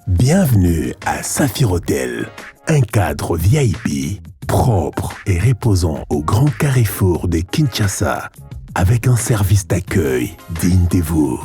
Bienvenue à Saphir Hotel, un cadre VIP, propre et reposant au grand carrefour de Kinshasa, avec un service d'accueil digne de vous.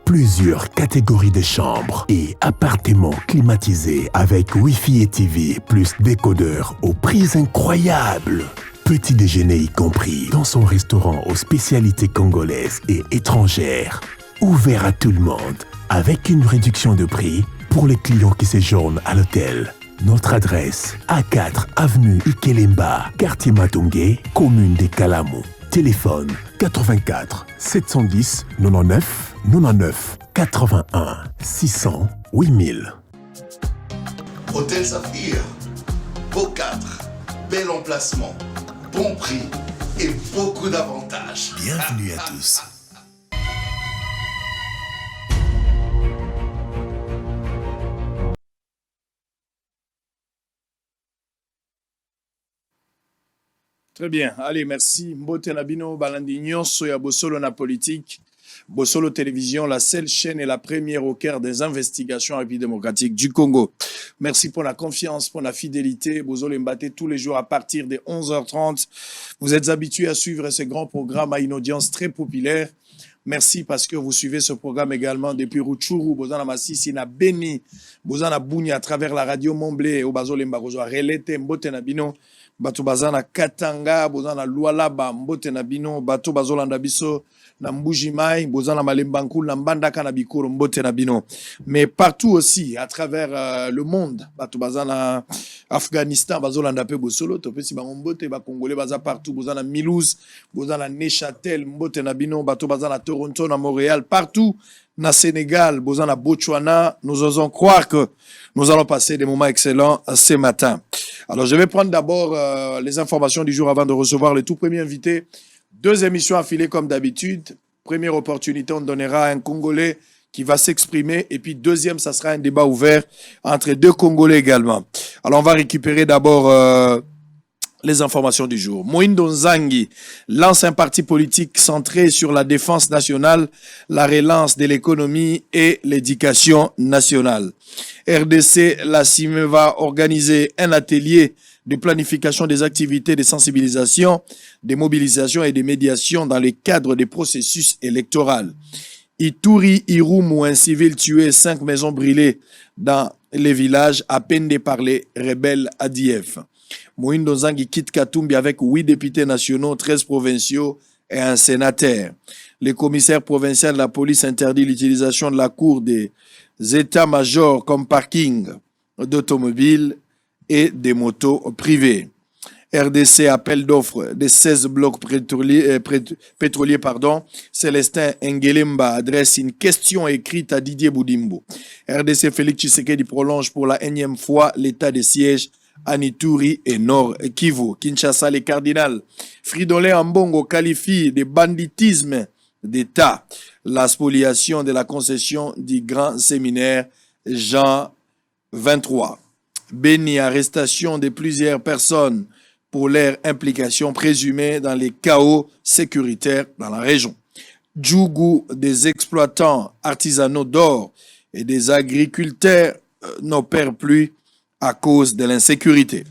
Plusieurs catégories de chambres et appartements climatisés avec Wi-Fi et TV plus décodeur aux prix incroyables. Petit déjeuner y compris dans son restaurant aux spécialités congolaises et étrangères. Ouvert à tout le monde avec une réduction de prix pour les clients qui séjournent à l'hôtel. Notre adresse, A4 avenue Ikelemba, quartier Matongé, commune des Kalamou. Téléphone 84 710 99 99 81 600 8000. Hôtel Saphir, beau cadre, bel emplacement, bon prix et beaucoup d'avantages. Bienvenue à tous. Très bien. Allez, merci. Mbote Nabino, Balandignon, Soya Bosolo na politique. Bosolo Télévision, la seule chaîne et la première au cœur des investigations en République démocratique du Congo. Merci pour la confiance, pour la fidélité. Bosolo Mbate tous les jours à partir de 11h30. Vous êtes habitués à suivre ce grand programme à une audience très populaire. Merci parce que vous suivez ce programme également depuis Rutshuru, Bozana Massisi, na Beni, Bozana Bouni à travers la radio Momblé, au Bazole Mbarozo, Relete, Mbote Nabino. Bato bazana Katanga, bozana Lualaba, Mbote Nabino, bato bazolanda biso na Mbujimai, bozana Malembankul, na Mbandaka na Bikoro, Mbote Nabino. Mais partout aussi, à travers le monde, bato bazana Afghanistan, bazolanda pe bosolo, topesi ba Mbote, ba Congolais baza partout, bozana Milouz, bozana Neuchâtel, Mbote Nabino, bato bazana Toronto, na Montréal, partout. Na Sénégal, bozana Botswana, nous osons croire que nous allons passer des moments excellents ce matin. Alors, je vais prendre d'abord les informations du jour avant de recevoir le tout premier invité. 2 émissions affilées comme d'habitude. Première opportunité, on donnera à un Congolais qui va s'exprimer. Et puis, deuxième, ça sera un débat ouvert entre 2 Congolais également. Alors, on va récupérer d'abord les informations du jour. Moïndo Nzangi lance un parti politique centré sur la défense nationale, la relance de l'économie et l'éducation nationale. RDC, la CIME va organiser un atelier de planification des activités de sensibilisation, de mobilisation et de médiation dans le cadre des processus électoraux. Ituri, Irumu, un civil tué, 5 maisons brûlées dans les villages à peine par les rebelles ADF. Moïndo Nzangi quitte Katumbi avec 8 députés nationaux, 13 provinciaux et un sénateur. Le commissaire provincial de la police interdit l'utilisation de la cour des états-majors comme parking d'automobiles et des motos privées. RDC appel d'offres des 16 blocs pétroliers. Célestin Ngelemba adresse une question écrite à Didier Boudimbo. RDC Félix Tshisekedi prolonge pour la 1e fois l'état de siège à Ituri et Nord Kivu. Kinshasa, les cardinals Fridolin Ambongo qualifie de banditisme d'État la spoliation de la concession du grand séminaire Jean 23. Béni, arrestation de plusieurs personnes pour leur implication présumée dans les chaos sécuritaires dans la région. Djougou, des exploitants artisanaux d'or et des agriculteurs n'opèrent plus à cause de l'insécurité.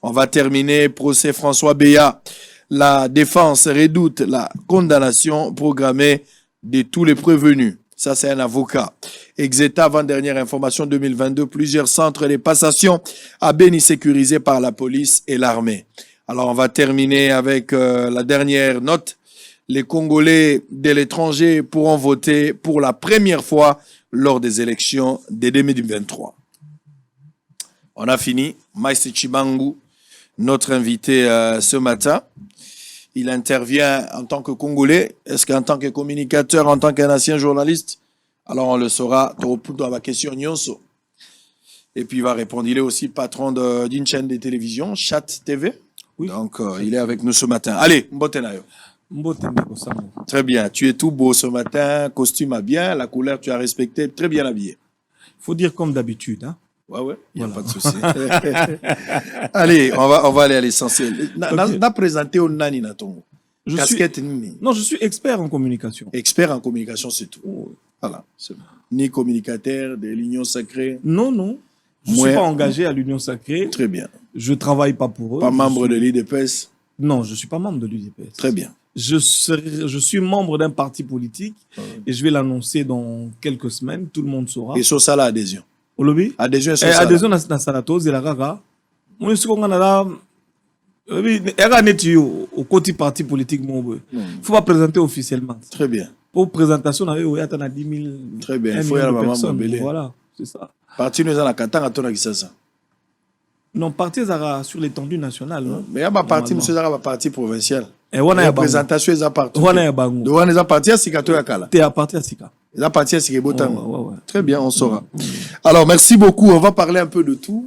On va terminer procès François Béat. La défense redoute la condamnation programmée de tous les prévenus. Ça, c'est un avocat. Exeta, avant-dernière information 2022, plusieurs centres de passation à Béni sécurisés par la police et l'armée. Alors, on va terminer avec la dernière note. Les Congolais de l'étranger pourront voter pour la première fois lors des élections de 2023. On a fini. Maïs Chibangu, notre invité ce matin. Il intervient en tant que Congolais. Est-ce qu'en tant que communicateur, en tant qu'un ancien journaliste? Alors on le saura. Dans ma question Nyonso. Et puis il va répondre. Il est aussi patron d'une chaîne de télévision, Chat TV. Oui. Donc il est avec nous ce matin. Allez, Mbotenayo. Très bien. Tu es tout beau ce matin. Costume à bien. La couleur, tu as respecté. Très bien habillé. Il faut dire comme d'habitude, hein. Ouais, il n'y a pas de souci. Allez, on va aller à l'essentiel. Na présenté au Nani Natongo. Casquette Nini. Non, je suis expert en communication. Expert en communication, c'est tout. Oh. Voilà. Ni communicateur de l'Union sacrée. Non, non. Je ne suis pas engagé à l'Union sacrée. Très bien. Je ne travaille pas pour eux. Pas membre de l'IDPS. Non, je ne suis pas membre de l'UDPS. Très bien. Je suis membre d'un parti politique et je vais l'annoncer dans quelques semaines. Tout le monde saura. Et sur ça, l'adhésion. Au lobby? Adhésion, c'est ça. Adhésion, c'est ça. C'est la gaga. Moi, je suis au côté parti politique. Il ne faut pas présenter officiellement. Très bien. Pour présentation, il y a 10 000. Très bien. Il faut y aller à maman. Voilà, c'est ça. Parti nous a Katanga, ton ça. Non, parti sur l'étendue nationale. Mais il y a parti, monsieur Zara, parti provincial. Et on a la présentation est à partir. On a bango. On est à partir à Sikato Yakala. T'es à partir à Sika. Il à partir à Sikebotan. Ouais. Très bien, on saura. Alors, merci beaucoup. On va parler un peu de tout.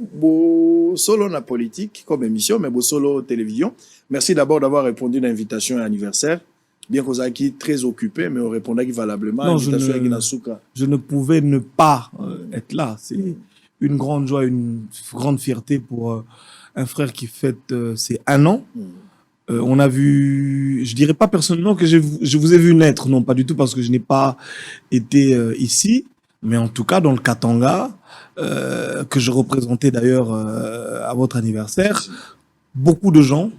Solo la politique comme émission, mais solo télévision. Merci d'abord d'avoir répondu à l'invitation à l'anniversaire. Bien que vous ayez très occupé, mais on répondait valablement. Non, je ne pouvais ne pas être là. C'est une grande joie, une grande fierté pour un frère qui fête ses 1 an. On a vu, je dirais pas personnellement que je vous ai vu naître, non pas du tout parce que je n'ai pas été ici, mais en tout cas dans le Katanga, que je représentais d'ailleurs à votre anniversaire, beaucoup de gens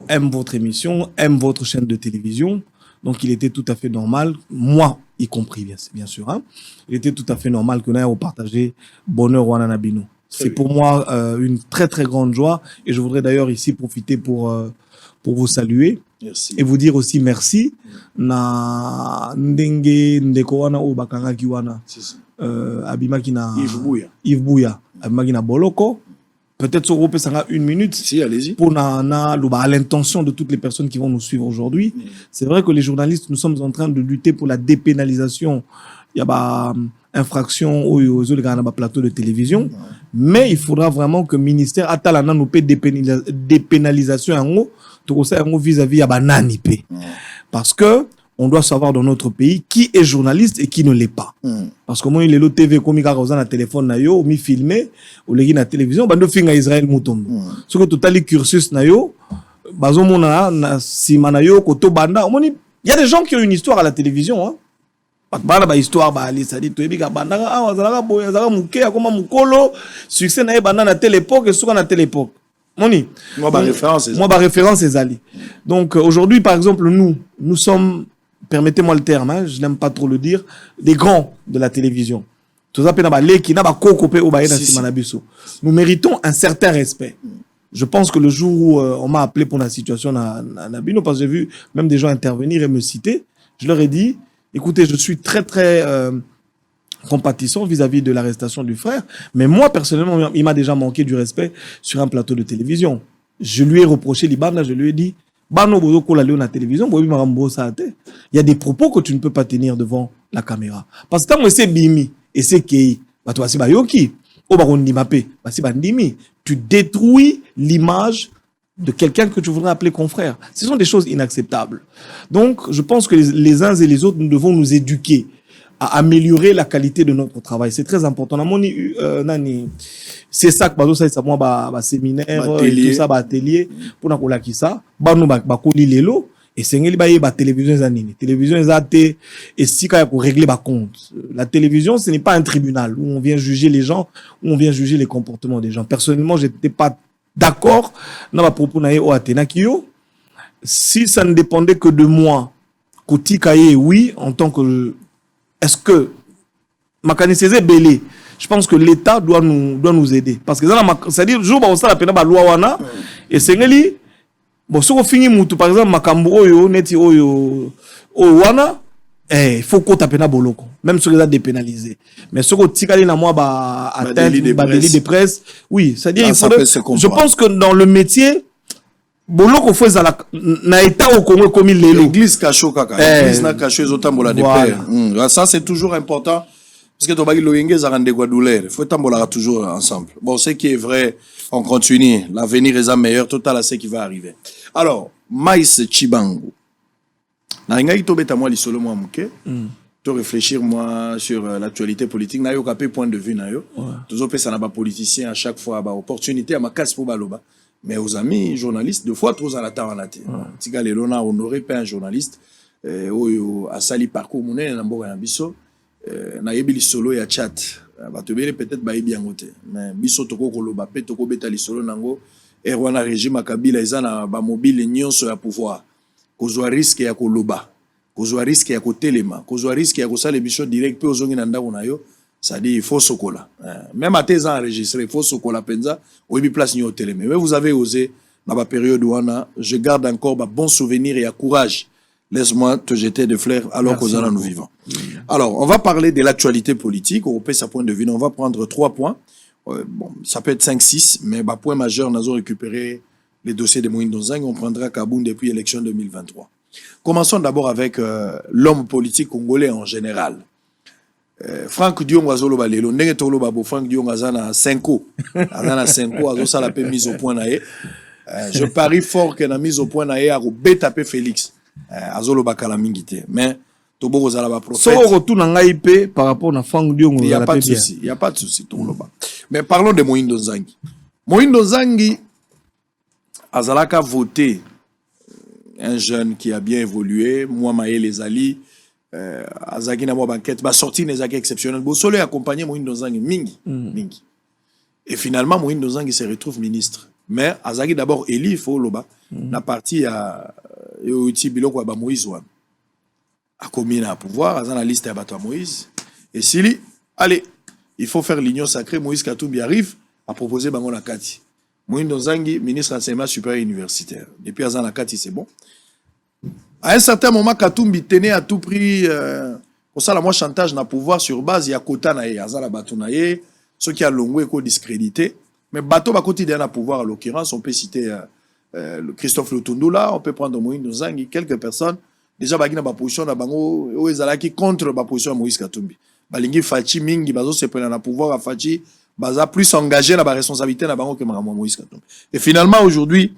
aiment votre émission, aiment votre chaîne de télévision, donc il était tout à fait normal, moi y compris bien sûr, hein, il était tout à fait normal que nous ayons partagé bonheur Wanana Bino. C'est pour moi une très très grande joie et je voudrais d'ailleurs ici profiter pour vous saluer. Merci. Et vous dire aussi merci na ndenge ndeko wana o bakanga ki wana abimaki na Yves Bouya abimaki na Boloko. Peut-être sur groupe ça 1 minute. Si, allez-y. Pour à l'intention de toutes les personnes qui vont nous suivre aujourd'hui. C'est vrai que les journalistes, nous sommes en train de lutter pour la dépénalisation. Il y a infraction aux plateaux de télévision. Mais il faudra vraiment que le ministère Atalana nous paie dépénalisation en haut. Tout ça vis-à-vis à banani. Parce que on doit savoir dans notre pays qui est journaliste et qui ne l'est pas. Parce que moi, il est le TV comme il a un téléphone na yo, mi filmé, ou les na télévision, bando finga Israël moutombo. Ce que total cursus na yo, bazo mona na sima na yo koto banda. Il y a des gens qui ont une histoire à la télévision, hein. Bana ba histoire ba ali ça dit to ebika banda ah wazalaka boya zaka muke akoma mukolo succès na banda na telle époque et sur na telle époque. Moni. Moi ba référence c'est Ali. Donc aujourd'hui par exemple nous sommes, permettez-moi le terme, hein, je n'aime pas trop le dire, des grands de la télévision. Nous méritons un certain respect. Je pense que le jour où on m'a appelé pour la situation à Nabino, parce que j'ai vu même des gens intervenir et me citer, je leur ai dit, écoutez, je suis très très compatissant vis-à-vis de l'arrestation du frère, mais moi personnellement, il m'a déjà manqué du respect sur un plateau de télévision. Je lui ai reproché l'Ibanda, je lui ai dit, la télévision, il y a des propos que tu ne peux pas tenir devant la caméra. Parce que quand c'est Bimi et c'est Kei, tu détruis l'image de quelqu'un que tu voudrais appeler confrère. Ce sont des choses inacceptables. Donc, je pense que les uns et les autres, nous devons nous éduquer à améliorer la qualité de notre travail. C'est très important. C'est ça que ça moi séminaire tout ça atelier pour na kola kisa ba no ba koli lelo et sengeli ba télévision zanini télévision ezate et si ka pour régler ba compte. La télévision ce n'est pas un tribunal où on vient juger les gens, où on vient juger les comportements des gens. Personnellement, j'étais pas d'accord na ba propos na o Atena Kio. Si ça ne dépendait que de moi, Koti Kaye, oui, en tant que est-ce que Makani César Belé, je pense que l'État doit nous aider. Parce que c'est-à-dire, jour où on a la loi wana, et c'est bon, si on finit moutou, par exemple, Makambo oyo, neti oyo, wana, il faut qu'on tape na boloko. Même si on a dépénalisé. Mais si on tikali na moi, atteinte, délit de presse, oui, c'est-à-dire, il faudrait, je pense que dans le métier, boloko faut na état au Congo comme il est. L'église cacho kaka. L'église na cacho les autres de père. Ça, c'est toujours important. Parce que Tobagi Loyenge, ça rend des douleur. Il faut tambola toujours ensemble. Bon, ce qui est vrai, on continue. L'avenir est meilleur. Total à ce qui va arriver. Alors, Maïs Chibangu. Na inga ito beta moi li solo moi muke. To réfléchir moi sur l'actualité politique. Na yo kapé point de vue na yo. Toujours pe ça na ba politicien à chaque fois ba opportunité à ma casse pour baloba. Mais aux amis journalistes, deux fois trop à la temps en athée. Tiga le lona honoré pas un journaliste. Oyo a sali parcours mouné na mboka na biso. na yebi lisolo ya chat batobele peut-être bayebi yango te mais biso toko koloba pe toko beta lisolo nango erwana régime Kabila eza na ba mobile nyonso ya pouvoir kozwa risque ya koloba kozwa risque ya kotelema kozwa risque ya kosala émission direct pe ozongi na ndako na yo ça dit il faut sokola même à tes enregistré il faut sokola penza oyebi place nyo telema mais vous avez osé dans la période où je garde encore un bon souvenir et un courage. Laisse-moi te jeter des fleurs alors qu'aux nous vivons. Alors, on va parler de l'actualité politique. On peut sa point de vue. On va prendre 3 points. Bon, ça peut être 5, 6, mais bah, point majeur, nous avons récupéré les dossiers de Moïse Ndonzang. On prendra Kaboun depuis l'élection 2023. Commençons d'abord avec l'homme politique congolais en général. Franck Dion Azolo Balelo, Ndenge Tolo Babo, Franck Dion Azana 5 ans. Azana 5 ans, Azo la mise au point naé. Je parie fort que la mise au point naé a tapé Félix. Azolo Bakala Mingite. Mais Tobo Rozala ba prophète. So retour na ngaipé par rapport à Franck Dion. Il n'y a pas de souci. Il n'y a pas de souci. Mais parlons de Moïse Ndonzangi. Moïse Ndonzangi Azalaka voté un jeune qui a bien évolué. Moi Maé les Ali. Azaki na mo banquette. Ba sorti nezaki exceptionnel. Bosolo accompagné Moïse Ndonzangi mingi. Mingi. Et finalement Moïse Ndonzangi se retrouve ministre. Mais Azaki d'abord élu, il faut loba. La partie à Yoiti Biloko à Moïse Wan. A commis à pouvoir, Azan la liste à Moïse. Et s'il allez, il faut faire l'union sacrée. Moïse Katumbi arrive à proposer Bango Nakati. Moïse Ndonzangi, ministre d'enseignement supérieur universitaire. Depuis Azan Nakati, c'est bon. À un certain moment, Katumbi tenait à tout prix pour ça, la moi chantage n'a pouvoir sur base. Il y a Kota Naye, Azan la Batounaye, ceux qui ont longué et discrédité. Mais bateau va quotidien à pouvoir, en l'occurrence, on peut citer Christophe Lutundula, on peut prendre Moïse Ndonzangi, quelques personnes. Déjà, bagina ba position na bango ezalaki contre ba position de Moïse Katumbi. Balingi Fachi mingi bazo se prendre na pouvoir à Fachi, baza plus engagé na ba responsabilité na bango que Moïse Katumbi. Et finalement aujourd'hui,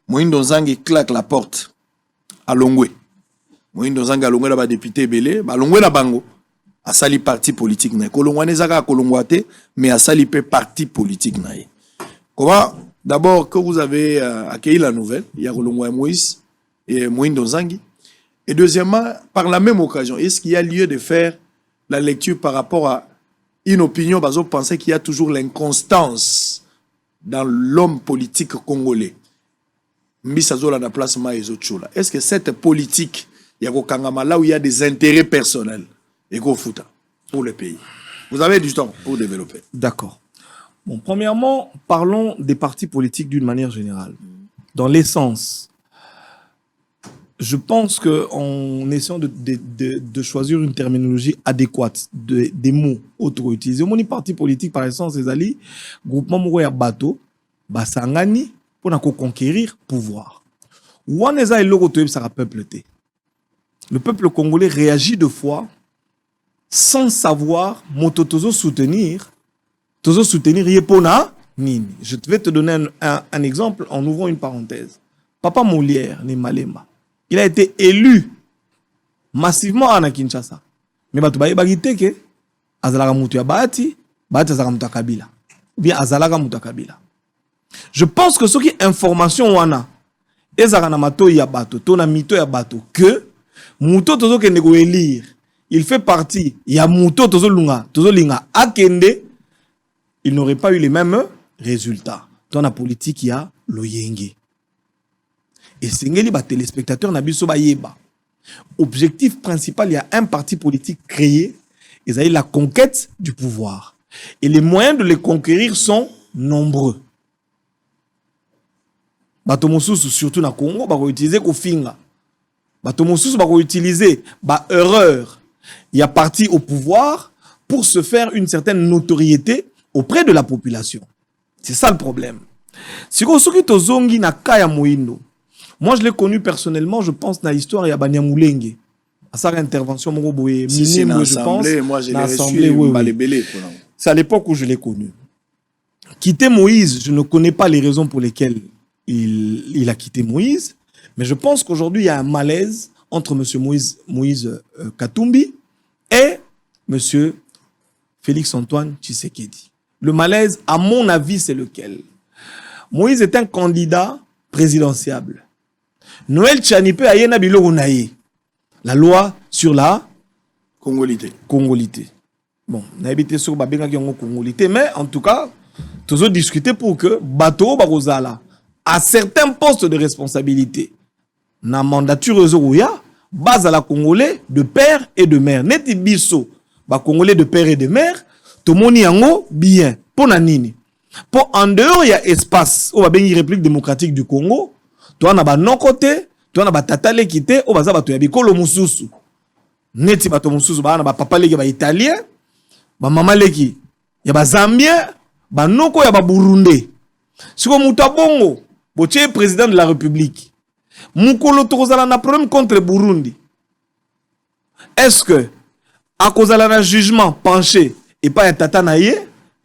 Moïse Ndonzangi claque la porte à Longwe. Moïse Ndonzangi a Longwe na ba député belé, ba Longwe na bango. A sali parti politique na kolongwane zaka kolongwate mais a sali pe parti politique na. Comment d'abord que vous avez accueilli la nouvelle, il y a Kolongwa Moïse et Moïse Ndonzangi. Et deuxièmement, par la même occasion, est-ce qu'il y a lieu de faire la lecture par rapport à une opinion, parce qu'on pensait qu'il y a toujours l'inconstance dans l'homme politique congolais. Est-ce que cette politique, il y a là où il y a des intérêts personnels et pour le pays? Vous avez du temps pour développer. D'accord. Bon, premièrement, parlons des partis politiques d'une manière générale. Dans l'essence, je pense qu'en essayant de choisir une terminologie adéquate, des mots autres utilisés, mon parti politique, par essence, c'est ali groupement Mourouya Bato, Basangani, pour conquérir pouvoir. Ouaneza et l'Orotoïb, ça peuple. Le peuple congolais réagit de fois sans savoir, mototozo soutenir Yepona Nini. Je vais te donner un exemple en ouvrant une parenthèse. Papa Molière, les Malema, il a été élu massivement à Kinshasa. Mais batu baye bagite ke azalaka mutu ya Bahati azalaka mutu Kabila. Ou bien azalaka mutu Kabila. Je pense que ce qui est information wana ezaka na mato ya bato, to na mito ya bato que muto tozo kende ko élire. Il fait partie ya muto tozo linga akende, il n'aurait pas eu les mêmes résultats. Dans la politique, il y a l'Oyenge. Et c'est les téléspectateurs na biso ba yeba. Objectif principal, il y a un parti politique créé, et ça est la conquête du pouvoir. Et les moyens de les conquérir sont nombreux. Batomosusu, surtout na Congo, va utiliser Kofinga. Batomosusu va utiliser erreur. Il y a parti au pouvoir pour se faire une certaine notoriété auprès de la population. C'est ça le problème. Si vous avez Tozongi na Kaya Moindo, moi je l'ai connu personnellement, je pense dans l'histoire il y a Banyamulenge. À sa intervention, je pense. Moi je l'ai reçu. C'est à l'époque où je l'ai connu. Quitter Moïse, je ne connais pas les raisons pour lesquelles il a quitté Moïse, mais je pense qu'aujourd'hui il y a un malaise entre M. Moïse Katumbi et M. Félix Antoine Tshisekedi. Le malaise, à mon avis, c'est lequel? Moïse est un candidat présidentiable. Noël Tchanipe a yena biloko naye. La loi sur la Congolité. Congolité. Bon, n'a habité sur Babenga qui ont Congolité, mais en tout cas, toujours discuter pour que Bateau Barozala, à certains postes de responsabilité, na mandature Zouya, base à la Congolais de père et de mère. Neti biso, ba Congolais de père et de mère, tout le monde y a bien. Pour nanini. Pour en dehors, il y a espace. Au Babengi République démocratique du Congo, toi, na ba non côté, toi, na ba tatale kité, au baza bato ya bikolo mususu. Neti bato mususu, ba na ba papa leki ba italien, ba mama leki, ya ba zambien, ba noko ya ba burundais. Siko muta bongo, boche président de la République. Mukolo tokozala na problème contre Burundi. Est-ce que, à cause de la jugement penché, et pas un tata naïe,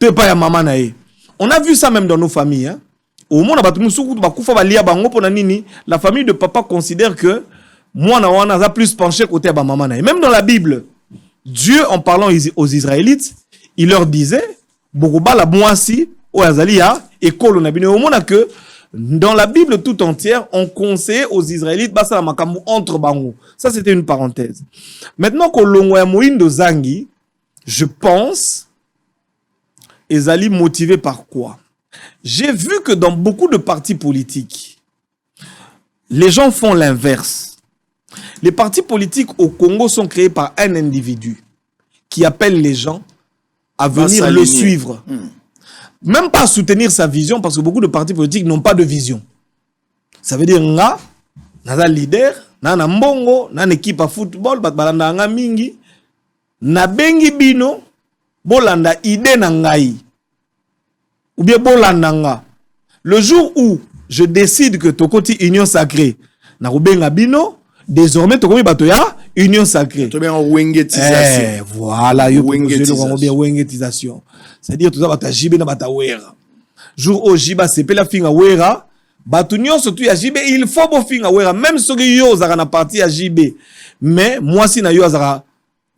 et pas un maman naïe. On a vu ça même dans nos familles. Hein? Au monde, la famille de papa considère que moi, on a plus penché côté de maman naïe. Même dans la Bible, Dieu, en parlant aux Israélites, il leur disait, Bogoba la moisi, au Azalia, et Kolonabine. Au monde, que dans la Bible tout entière, on conseillait aux Israélites, basa la makambu entre bango. Ça, c'était une parenthèse. Maintenant, Kolongwa Moïndo Zangi, je pense, Ezali motivé par quoi? J'ai vu que dans beaucoup de partis politiques, les gens font l'inverse. Les partis politiques au Congo sont créés par un individu qui appelle les gens à venir le suivre. Même pas soutenir sa vision, parce que beaucoup de partis politiques n'ont pas de vision. Ça veut dire, nga, naza leader, na mbongo, na équipe à football, balanda nga mingi, na bengi bino, bolanda ide na ngai. Ou bien bolanda nga. Le jour où je décide que Tokoti Union Sacrée, na rubenga bino, désormais Tokomi Batoya, Union Sacrée. Voilà, wengetisation. C'est-à-dire tout ça bata jibe na bata wera. Jour où jiba sepe la finga wera, batu nyon surtout ya jibe, il faut bo finga wera, même so yo zara na parti ya jibe. Mais moi si na yo zara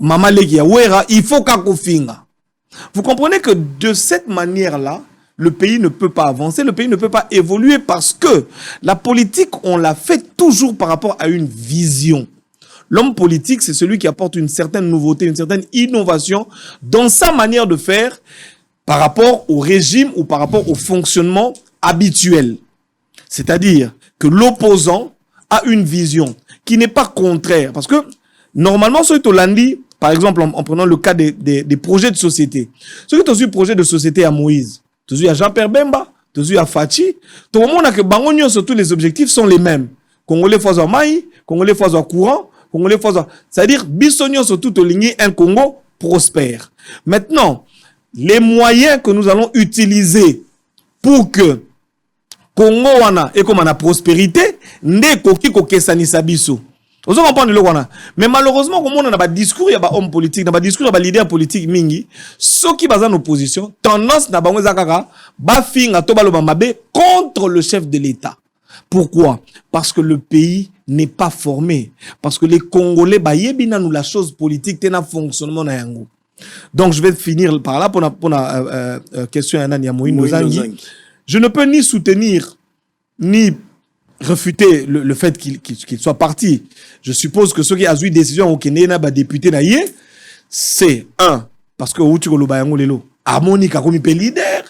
mama leki ya wera, il faut kako finga. Vous comprenez que de cette manière-là, le pays ne peut pas avancer, le pays ne peut pas évoluer parce que la politique, on l'a fait toujours par rapport à une vision. L'homme politique, c'est celui qui apporte une certaine nouveauté, une certaine innovation dans sa manière de faire par rapport au régime ou par rapport au fonctionnement habituel. C'est-à-dire que l'opposant a une vision qui n'est pas contraire. Parce que normalement, sur Tolandi, par exemple, en prenant le cas des projets de société, ceux qui ont eu le projet de société à Moïse, tous à Jean-Pierre Bemba, tous à Fachi, tout le monde a que Bangonio, surtout les objectifs sont les mêmes. Congolais fois au maï, Congolais fois au courant, Congolais fois au... C'est-à-dire, Bissonio surtout au ligné un Congo prospère. Maintenant, les moyens que nous allons utiliser pour que Congo wana et comme on a prospérité, ne koki kokesani sabiso. Vous comprenez le wana. Mais malheureusement, comme on a pas discours, il y a pas homme politique, il y a pas discours, il y a pas leader politique mingi. Ceux qui basent en opposition, tendance na bango zakaka, ba finga to balo mabe contre le chef de l'État. Pourquoi? Parce que le pays n'est pas formé. Parce que les Congolais ba yebina nous la chose politique tena fonctionnement na yango. Donc je vais finir par là pour la question à Nani Moïno Zangi. Je ne peux ni soutenir ni refuter le fait qu'il soit parti. Je suppose que ceux qui ont eu décision au Kenya, député naïe, c'est un, parce que Outikolo Bayango Lelo, Harmonica comme leader.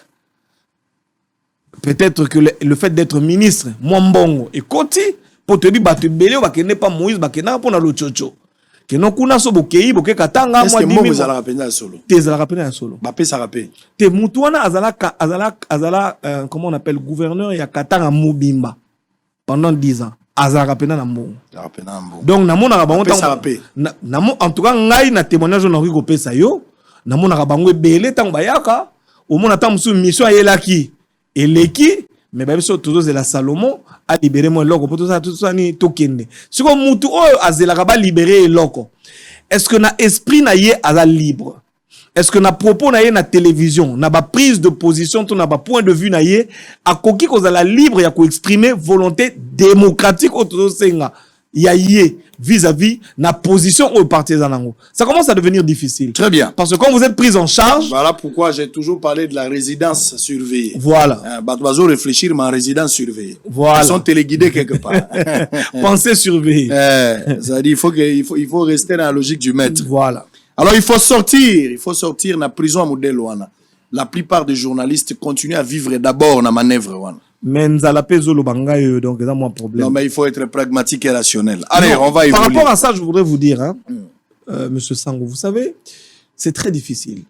Peut-être que le fait d'être ministre, Mwambongo et Koti, pour te dire, tu belé, ou n'est pas Moïse, Bakena, pour le chocho. Que non kuna so bokei boke katanga moi dimi mo zala rapena solo te zala rapena solo ba pe sa rapé te mutuana azala comment on appelle gouverneur ya Katanga Mobimba pendant 10 ans azala rapena na mbongo donc na mona bango en tout cas ngai na témoignage na riko pesa yo na mona bango ebele tango bayaka au mona tango musu mission ayelaki eleki mais bien sûr toujours c'est la Salomon a libéré mon loco pour tout ça ni tokende si comme mutu oyo azela ba libérer loco est-ce que na esprit na ye ala libre est-ce que na propos na ye na télévision na ba prise de position tout na ba point de vue na ye akoki ko la libre ya ko exprimer volonté démocratique autour senga ya ye vis-à-vis na position au partisan nango. Ça commence à devenir difficile. Très bien. Parce que quand vous êtes pris en charge... Voilà pourquoi j'ai toujours parlé de la résidence surveillée. Voilà. Bazo réfléchir ma résidence surveillée. Voilà. Ils sont téléguidés quelque part. Pensée surveillée. C'est-à-dire il faut rester dans la logique du maître. Voilà. Alors il faut sortir la prison à modèle wana. La plupart des journalistes continuent à vivre d'abord dans manœuvre wana. Mais nzala pezo lo bangayo donc c'est un problème. Non mais il faut être pragmatique et rationnel. Allez, non, on va évoluer. Par rapport à ça, je voudrais vous dire monsieur Sango, vous savez, c'est très difficile.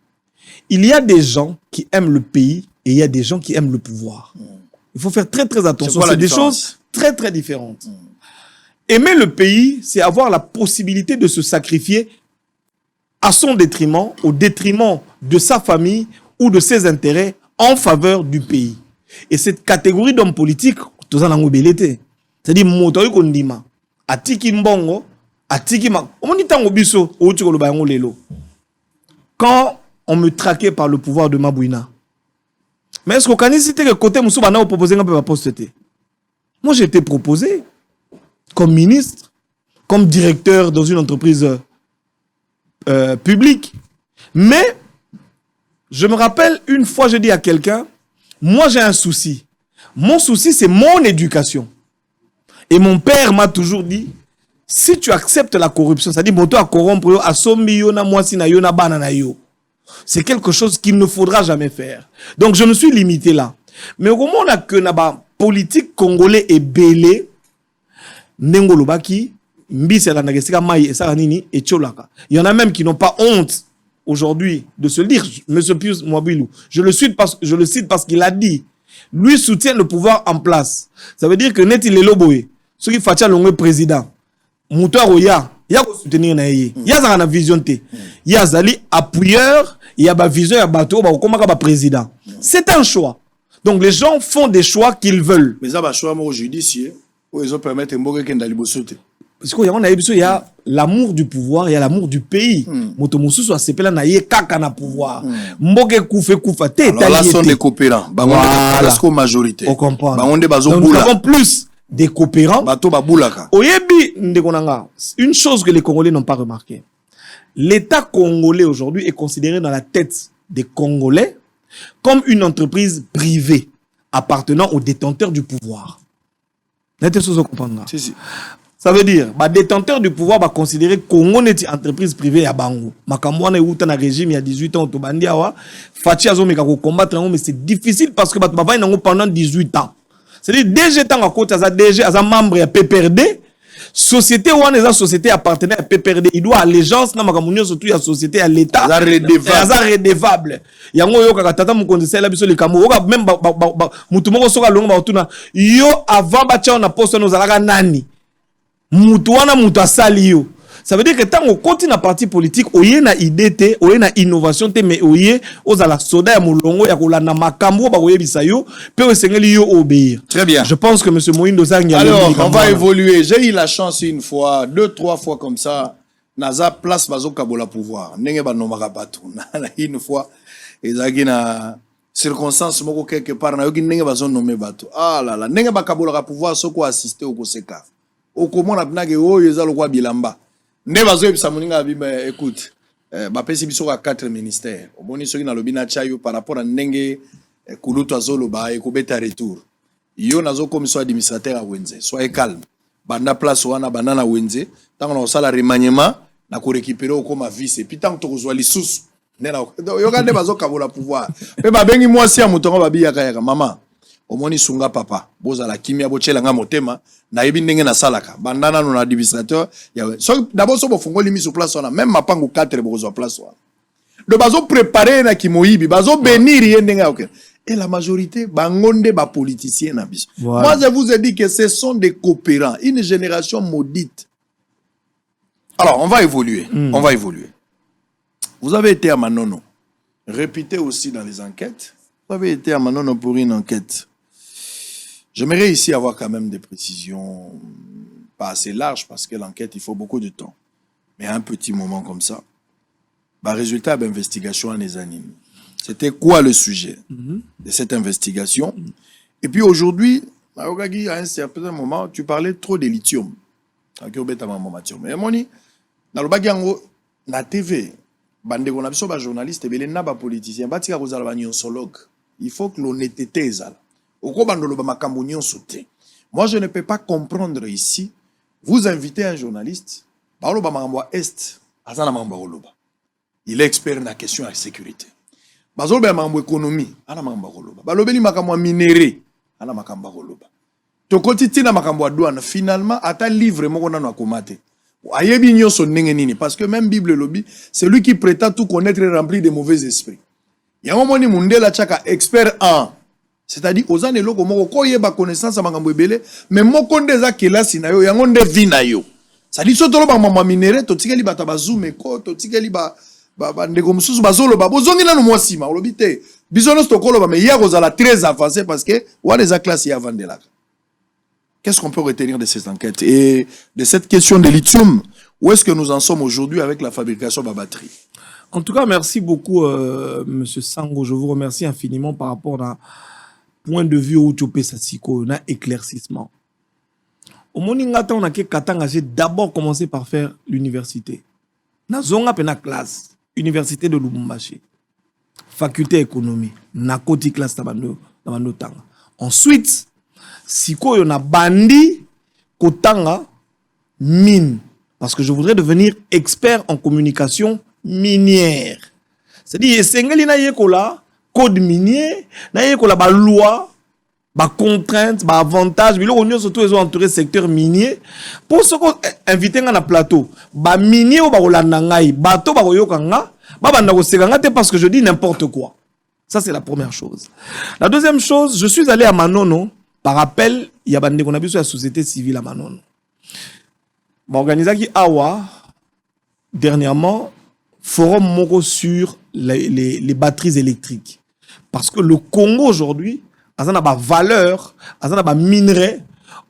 Il y a des gens qui aiment le pays et il y a des gens qui aiment le pouvoir. Il faut faire très très attention, c'est des choses très très différentes. Aimer le pays, c'est avoir la possibilité de se sacrifier à son détriment, au détriment de sa famille ou de ses intérêts en faveur du pays. Et cette catégorie d'hommes politiques, c'est-à-dire moto kondima, atiki mbongo, atiki ma, quand on me traquait par le pouvoir de Mabouina, mais est-ce qu'au Canada, c'était que côté Moussou Bana proposé un peu ma poste? Moi, j'ai été proposé comme ministre, comme directeur dans une entreprise publique. Mais, je me rappelle, une fois, je dis à quelqu'un, moi, j'ai un souci. Mon souci, c'est mon éducation. Et mon père m'a toujours dit, si tu acceptes la corruption, c'est-à-dire, moto à corrompre, à sombi, yona, moisi, na yona, banana, yo. C'est quelque chose qu'il ne faudra jamais faire. Donc, je me suis limité là. Mais au moment où que la politique congolais est belée, Nengolobaki, Mbisi Nagesika Maï et Saranini et Tcholaka. Il y en a même qui n'ont pas honte aujourd'hui de se le dire. Monsieur Pius Mwabilou, je le cite parce qu'il a dit, lui soutient le pouvoir en place. Ça veut dire que Neti Leloboé, ceux qui font le président, Moutoua Roya, il y a soutenir naïe. Il y a une vision té. Il y a zali appuyeur, il y a ba vision, il y a bateau, ba comment ba président. C'est un choix. Donc les gens font des choix qu'ils veulent. Mais ça va choix moi judiciaire où ils ont permettre mboke kenda libosote. Parce qu'il y a l'amour du pouvoir, il y a l'amour du pays. Moto mususu a sepela na ye kaka na pouvoir. Mboke kufa té. Alors là sont des coopérants. Voilà. Parce qu'au majorité. On comprend. Donc nous avons plus des coopérants. Bato babulaka. Oyebi ndekonanga. Une chose que les Congolais n'ont pas remarqué. L'État congolais aujourd'hui est considéré dans la tête des Congolais comme une entreprise privée appartenant aux détenteurs du pouvoir. Si. Ça veut dire, les détenteurs du pouvoir va considérer Congo est une entreprise privée à Bango. Makamouane est un régime il y a 18 ans au Tobandiawa. Fachi Azome kako combattre, mais c'est difficile parce que Batbaba est pendant 18 ans. C'est-à-dire, DG tant à côté, DG, à membre à PPRD, société ou une société appartenant à PPRD, il doit allégeance, na makamunyo surtout la société à l'État. Redevable. Yango yo kaka tata mukondisa la biso le kamo. Oka même mutu moko soka longo ba otuna. Yo avant ba tia na poste nos alaka nani. Mutu wana mutu asali yo. Ça veut dire que tant on continue la partie politique, oye na idée te, oye na innovation te, mais oye ozala soda ya mulongo ya kolanda makambo ba oye bisayo, pe osengeli yo obéir. Très bien. Je pense que monsieur Moïndo Zangya. Alors, on va évoluer. J'ai eu la chance une fois, 2-3 fois comme ça, naza place bazo kabola pouvoir. Nenge ba nomaka batu. Une fois, ezaki na circonstance moko quelque part na yoki nenge bazo nommer batu. Ah là là, nenge ba kabola pouvoir soko assister au koseka. Au comment na binage oyo ezalo kwa bilamba. Ne bazo ebisa moninga bimba écoute ba pesi biso ka 4 ministères omoni soki na lobina chayo par rapport à ndenge kulutu azolo ba ekobeta retour yo nazo commission administrateur a Wenze soyez calme banda place wana banana Wenze tant on sala remaniement na ko récupérer au comme vice et puis tant to kozwa lisusu nena yo kande bazo kabola pouvoir pe ba bengi mwasi ya mutongo ba biya kaya mama omoni sunga papa boza la kimia bochela nga motema na yebi ndenge na salaka bandana no na administrateur ya so d'abord so bofungoli mi sur place wana même mapango 4 bozo place wana de bazo préparer na kimoyibi bazo bénir ye ndenge ok et la majorité bangonde ba politiciens na biso. Moi je vous ai dit que ce sont des coopérants, une génération maudite. Alors on va évoluer, on va évoluer. Vous avez été à Manono. Répétez aussi dans les enquêtes. Vous avez été à Manono pour une enquête. J'aimerais ici avoir quand même des précisions, pas assez larges, parce que l'enquête, il faut beaucoup de temps. Mais un petit moment comme ça, bah, résultat d'investigation en les anime. C'était quoi le sujet de cette investigation? Et puis aujourd'hui, à un certain moment, tu parlais trop de lithium. Mais moni, dans le bagango, na TV, bande qu'on a besoin de journalistes, et n'a pas politicien, batika vous avez un sologue. Il faut que l'honnêteté est là. Moi, je ne peux pas comprendre ici. Vous invitez un journaliste, Il est expert dans la question de la sécurité. Bazoloba makambo économie, ana makambo koloba. Balobeli makambo minéré, ana makambo koloba. Tokoti tina makambo douane, finalement ata livre moko nano akomate. Ayebi nyonso ndenge nini parce que même Bible lobi, celui qui prétend tout connaître est rempli de mauvais esprits. Yango moni mundela chaka expert en, c'est-à-dire ozane loko moko ko yeba connaissance makambo ebele, mais moko ndeza kelasi na yo, yango nde vi na yo. Ça dit soto lo ba mama minéré, to tikeli bata bazume ko, to tikeli ba ndeko mususu bazolo ba bozongi nanu mwasima olobi te. Bisono stokolo ba mais hier ozala très avancé parce que wa les classe ya vandela. Qu'est-ce qu'on peut retenir de ces enquêtes et de cette question de lithium? Où est-ce que nous en sommes aujourd'hui avec la fabrication de la batterie? En tout cas, merci beaucoup, Monsieur Sango. Je vous remercie infiniment par rapport à point de vue où tu peux s'assiko, un éclaircissement. Au Moningata, on a j'ai d'abord commencé par faire l'université. Na zonga pena classe, université de Lubumbashi, faculté économie, na koti classe tabando tanga. Ensuite, siko yon a bandi kotanga mine parce que je voudrais devenir expert en communication minière. C'est-à-dire esengeli na yekola code minier, na yekola ba loi, ba contrainte, ba avantage, biloko nyonso surtout ils ont entouré secteur minier pour ce qu'on invité na plateau, ba minier ou ba kolanda ngai, bato ba koyoka nga, ba banda ko sekanga te parce que je dis n'importe quoi. Ça c'est la première chose. La deuxième chose, je suis allé à Manono. Par rappel, il y a des gens qui la société civile à Manono. Organisé Awa, dernièrement, forum moko sur les batteries électriques. Parce que le Congo aujourd'hui, a une valeur, a une minerai,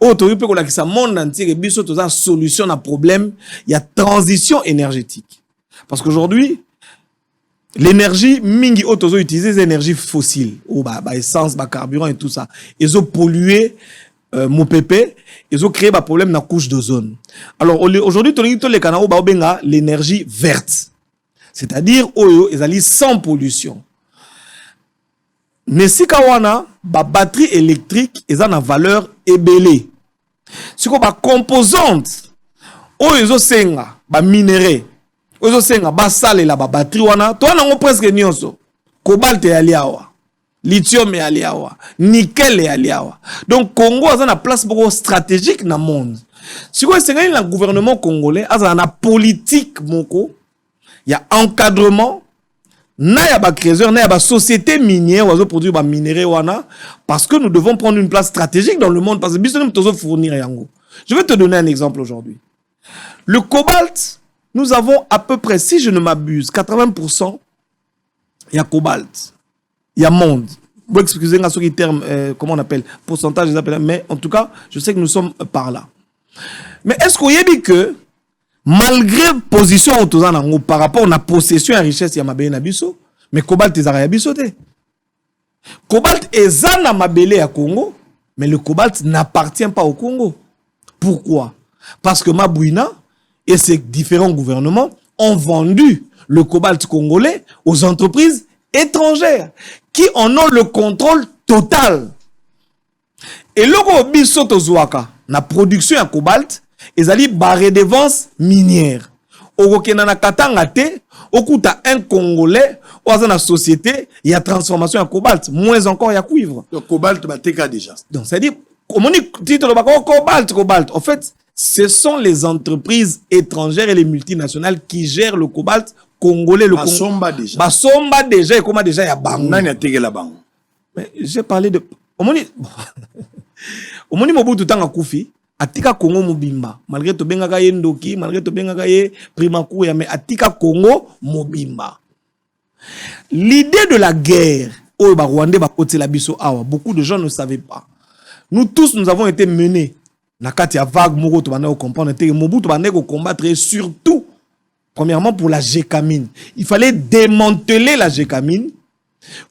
autorité pour la monde entier, il y a une solution à problème, il y a transition énergétique. Parce qu'aujourd'hui, l'énergie, mingi autozo utiliser des énergies fossiles, ou essence, carburant et tout ça. Ils ont pollué mon pépé, ils ont créé des problèmes dans la couche d'ozone. Alors aujourd'hui, tous les canaux ont l'énergie verte. C'est-à-dire, ils allaient sans pollution. Nesika wana, ba batterie électrique, ils ont une valeur ébélée. C'est quoi, ba composante, ils ont senga, ba minéraux. Ozo senga basale la ba batterie wana to na presque nyonso cobalt e aliawa lithium e aliawa nickel e aliawa donc Congo a une place beaucoup stratégique dans le monde. Si vous senga le gouvernement congolais a une politique moko il y a encadrement na ya ba créateur na ya ba société minière ozo produire ba minéraux wana parce que nous devons prendre une place stratégique dans le monde parce que biso nous devons fournir yango. Je vais te donner un exemple aujourd'hui. Le cobalt, nous avons à peu près, si je ne m'abuse, 80%, il y a cobalt, il y a monde. Vous excusez-moi sur les termes, comment on appelle, pourcentage, mais en tout cas, je sais que nous sommes par là. Mais est-ce qu'on y a dit que, malgré position par rapport à la possession et la richesse, il y a mabélé na biso, mais cobalt, ils ont biso te. Cobalt est à mabélé à Congo, mais le cobalt n'appartient pas au Congo. Pourquoi? Parce que Mabouina et ses différents gouvernements ont vendu le cobalt congolais aux entreprises étrangères qui en ont le contrôle total. Et le biso tozwaka na production à cobalt, ils allaient barrer des ventes minières. Au Kenana Katanga te, okuta un Congolais, dans la société, il y a transformation à cobalt, moins encore il y a cuivre. Le cobalt bateka déjà. Donc c'est-à-dire, comment on dit titre cobalt. En fait, ce sont les entreprises étrangères et les multinationales qui gèrent le cobalt congolais. Le Basomba déjà. Basomba déjà et comment déjà il y a bango. Nani a tege la bango. Mais j'ai parlé de. Omoni Mobutu tanga kufi. Atika Congo mobimba. Malgré to bengaka ye Ndoki, malgré to bengaka ye Primakuya, mais Atika Congo mobimba. L'idée de la guerre, beaucoup de gens ne savaient pas. Nous tous, nous avons été menés. Nakati a vague moko to bana comprendre te Mobutu bana ko combattre surtout premièrement pour la gécamine. Il fallait démanteler la gécamine.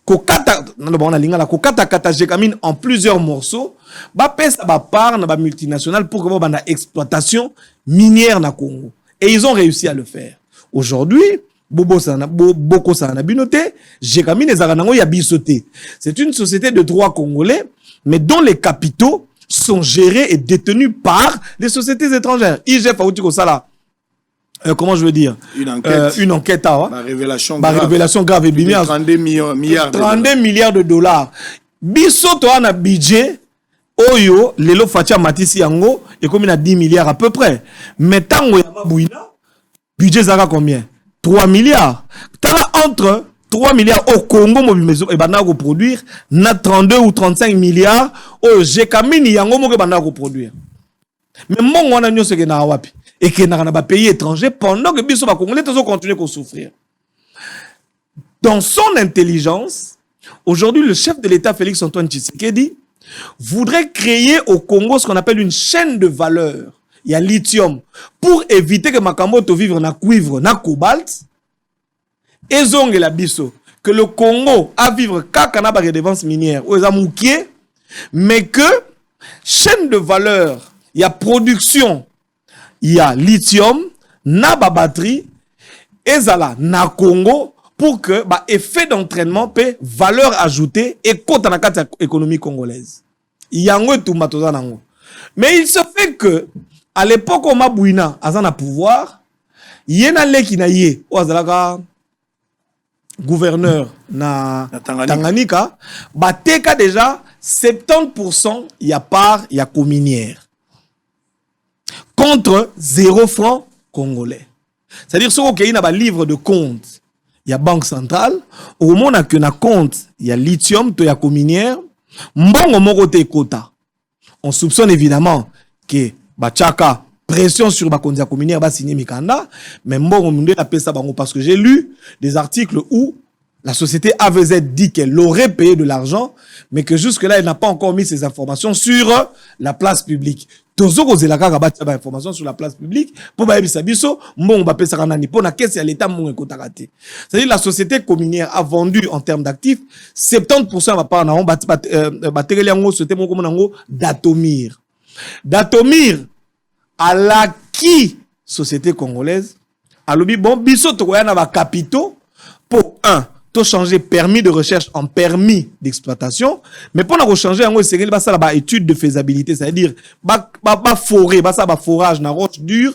Kokata kata gécamine en plusieurs morceaux. Ba pesa ba part na ba multinationale pour que ba exploitation minière na Congo. Et ils ont réussi à le faire. Aujourd'hui, Boko sana binote, gécamine ezaka nango ya bisoté. C'est une société de droit congolais mais dont les capitaux sont gérés et détenus par les sociétés étrangères. IGF Aouti Kosala comment je veux dire, une enquête, révélation grave, 32 milliards 32 milliards de dollars. Biso to a un budget, oyo, lelo fatia matisi yango, et comme il a 10 milliards à peu près. Mais tant que Bouina, budget zara combien? 3 milliards. T'as entre 3 milliards au Congo, et bana ko produire, na 32 ou 35 milliards, au Jekamini yango mo ke bana ko produire. Mais mon on a nyo se ke na wapi. Et que dans un pays étranger, pendant que Biso va Congolais, ils continuer à souffrir. Dans son intelligence, aujourd'hui, le chef de l'État, Félix Antoine Tshisekedi, voudrait créer au Congo ce qu'on appelle une chaîne de valeur. Il y a lithium. Pour éviter que Makamoto vive na cuivre, na cobalt, et zong la Biso, que le Congo a vivre kakana ba redevance minière, ou moukié, mais que chaîne de valeur, il y a production, il y a lithium, na ba batterie, et zala na Congo pour que ba effet d'entraînement peut valeur ajoutée et compte na kati économie congolaise. Yango tout matoza nango. Mais il se fait que à l'époque où Mabouina azana pouvoir, yena leki na ye o azalaka gouverneur na Tanganyika, ba teka déjà 70% y a part y a cominière. Contre 0 franc congolais. C'est-à-dire, ce qu'il y a un livre de compte, il y a Banque Centrale, au moment où il y a un compte, il y a lithium, il y a cominière, on soupçonne évidemment que Bachaka, pression sur la cominière, va signer Mikanda, mais parce que j'ai lu des articles où la société AVZ dit qu'elle aurait payé de l'argent, mais que jusque-là, elle n'a pas encore mis ces informations sur la place publique. Tozo ko zelaka ka ba information sur la place publique pour ba yebisa biso mon ba pesa kana ni pona kesi ya l'état mon ekotaka te. C'est-à-dire la société cominière a vendu en termes d'actifs 70% va pas na on ba tereli yango société mon comme nango Datomir. Datomir à la qui société congolaise a lobi bon biso to ya na ba capitaux pour changer permis de recherche en permis d'exploitation, mais pour nous changer, on va faire une étude de faisabilité, c'est-à-dire, forer, forage na roche dure,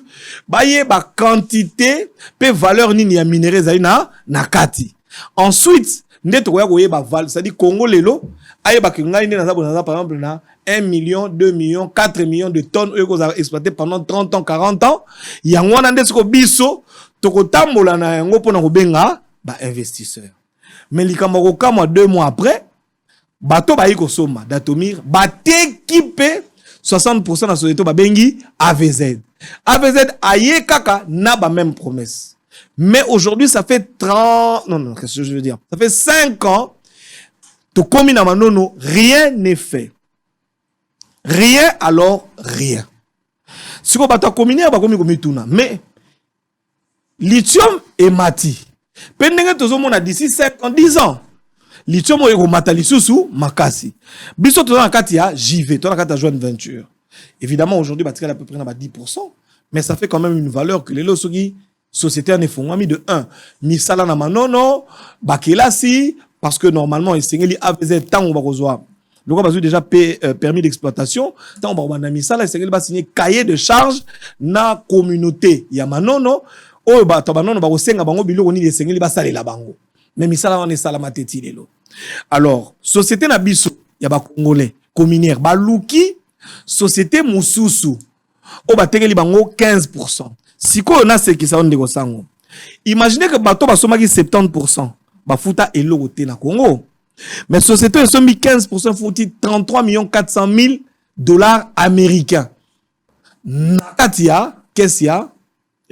quantité, pe valeur ni ya minerais na kati. Ensuite, c'est-à-dire, Congo lelo, par exemple, na 1 million, 2 millions, 4 millions de tonnes qu'on a exploité pendant 30 ans, 40 ans, il y a un an biso, tokotambola na yango pona kobenga investisseur. Mais likamoko kama 2 mois après, bato ba yiko soma Datomir, ba t'équipé 60% de la société ba bengi AVZ. AVZ aye kaka na ba même promesse. Mais aujourd'hui ça fait 30 non qu'est-ce que je veux dire? Ça fait 5 ans to komi na manono, rien n'est fait. Rien alors rien. Si ko bato komini ba komi komituna, mais lithium et mati pendant que tout le d'ici 5 ans, 10 ans, lithium est matali sous makasi. Biso tout dans katia JV, tout dans katia joint venture. Évidemment aujourd'hui batika à peu près 10%, mais ça fait quand même une valeur que les losogi société en font mis de 1. Misala na manono, bakelasi parce que normalement il sengeli AVZ tant on va recevoir. Le gars a déjà permis d'exploitation, tant on va misala il sengeli va signer cahier de charge na communauté. Ya manono oh ba tabanono ba osenga bango biloko ni desengeli ba salela bango mais misala wana salama teti lelo. Alors société na biso ya ba congolais cominière ba luki société mususu o ba tekeli bango 15%. Siko na ce qui ça on ndeko sango. Imaginez que bato ba somaki 70% ba futa eloko te na Congo. Mais société so mi 15% fouti 33 400 000 dollars américains. Nakatia qu'est-ce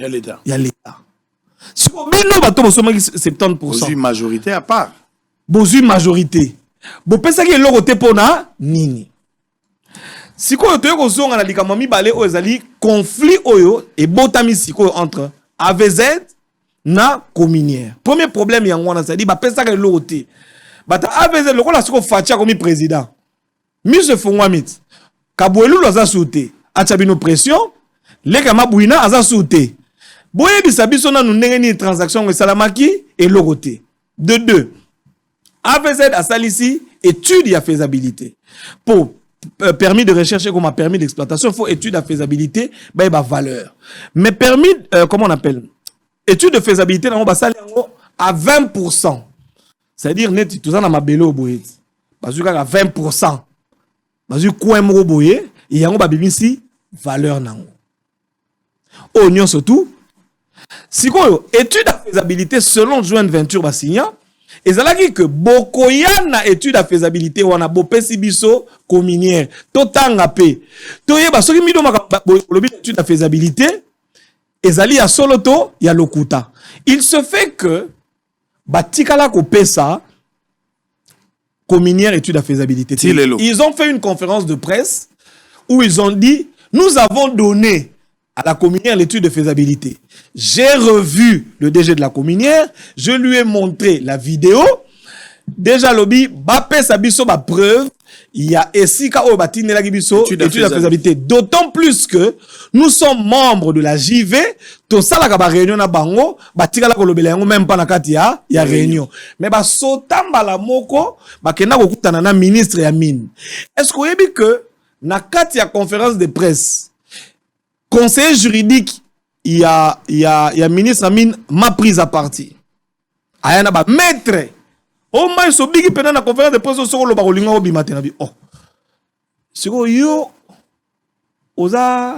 il y a l'État. Il y a l'État. Si vous avez 70%. Vous une majorité à part. Vous une majorité. Vous pensez que l'euro te pona nini. Si vous avez un conflit et botami entre AVZ na cominière. Premier problème, il y a un c'est-à-dire que l'euro te. AVZ, le rôle de Fatia comme président. Mise Fongwamit. Kabouelou loza sauté. Achabino pression. Les Kamabouina aza sauté. Boye bisabiso na nous une transaction salamaki et l'oroté. De 2. AVZ a salisi étude ya faisabilité. Pour permis de recherche et comme permis d'exploitation, il faut étude de faisabilité, bah valeur. Mais permis, comment on appelle? Étude de faisabilité, on va saler à 20%. C'est-à-dire, net, tout ça dans ma belle au boye. Parce que à 20%. Parce que quoi mo boye, il y a un baby ici, valeur nango. Oignon surtout. Si quoi, étude de faisabilité selon Joint Venture Bassigna, et ça dit que bokoya na étude de faisabilité wana bopesi biso communière totanga pe toye ba soki mido maka lobi étude de faisabilité ezali ya soloto ya lokuta. Il se fait que batikala ko pesa communière étude de faisabilité. Ils ont fait une conférence de presse où ils ont dit nous avons donné à la communière l'étude de faisabilité. J'ai revu le DG de la communière, je lui ai montré la vidéo. Déjà, lobby, bapé sabiso ba preuve, il y a Essika o batine la gibiso, étude de faisabilité. D'autant plus que nous sommes membres de la JV, to sala ka ba réunion na bango, batika la kolobela yango même pas na kati ya réunion. Mais ba sotamba la moko, ba kena ko kutana na ministre ya mine. Est-ce que vous savez que na kati ya conférence de presse, conseiller juridique, il y a ministre Amine m'a prise à partie. Ayana ba maître. Oh my so bigi pena na conférence de presse sur le barolinga obi matin bi. Oh. Siko yo oza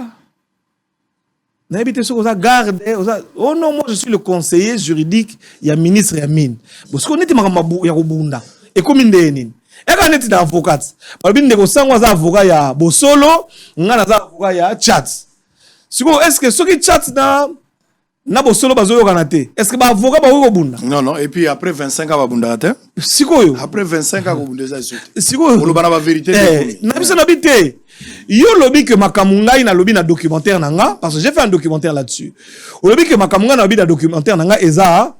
n'habite sur oza garde oza. Oh non, moi je suis le conseiller juridique, il y a ministre Amine. Parce qu'on était makambu ya robunda. Et comme ndeni. Et quand on était avocat, par bin de sangwa za avocat ya Bosolo, ngana za avocat ya chat. Est-ce que ceux qui chatent na Bosolo bazoyo kanate? Est-ce que ba avocat ba wo bunda? Non, et puis après 25 ans ba bunda te. Sikoyo. Après 25 ans ko bunda za sauté. Sikoyo. Olo bana ba vérité. Na biso na bité. Yo lobi que makamunga ina lobi na documentaire nanga parce que j'ai fait un documentaire là-dessus. O lobi que makamunga na lobi na documentaire nanga eza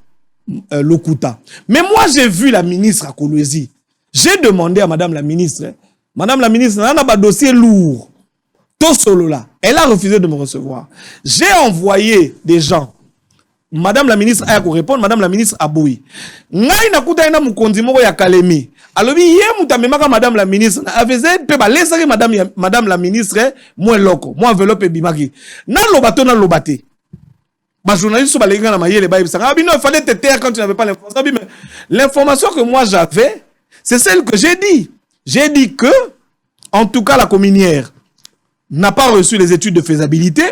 lokuta. Mais moi j'ai vu la ministre à Kolwezi. J'ai demandé à madame la ministre, nana ba dossier lourd. Solo là. Elle a refusé de me recevoir. J'ai envoyé des gens. Madame la ministre a répondu, madame la ministre a boui. Ngai na kuta ina mukonzi moko ya Kalemi. Alobi ye mutamemaka madame la ministre. Aveze pe ba lesaki madame la ministre moi loko, moi enveloppe bimaki. Na lobato na lobate. Ba journaliste ba lenga na mayele ba ibisa. Ah, il fallait te taire quand tu n'avais pas l'information. Mais l'information que moi j'avais, c'est celle que j'ai dit. J'ai dit que, en tout cas la communière n'a pas reçu les études de faisabilité,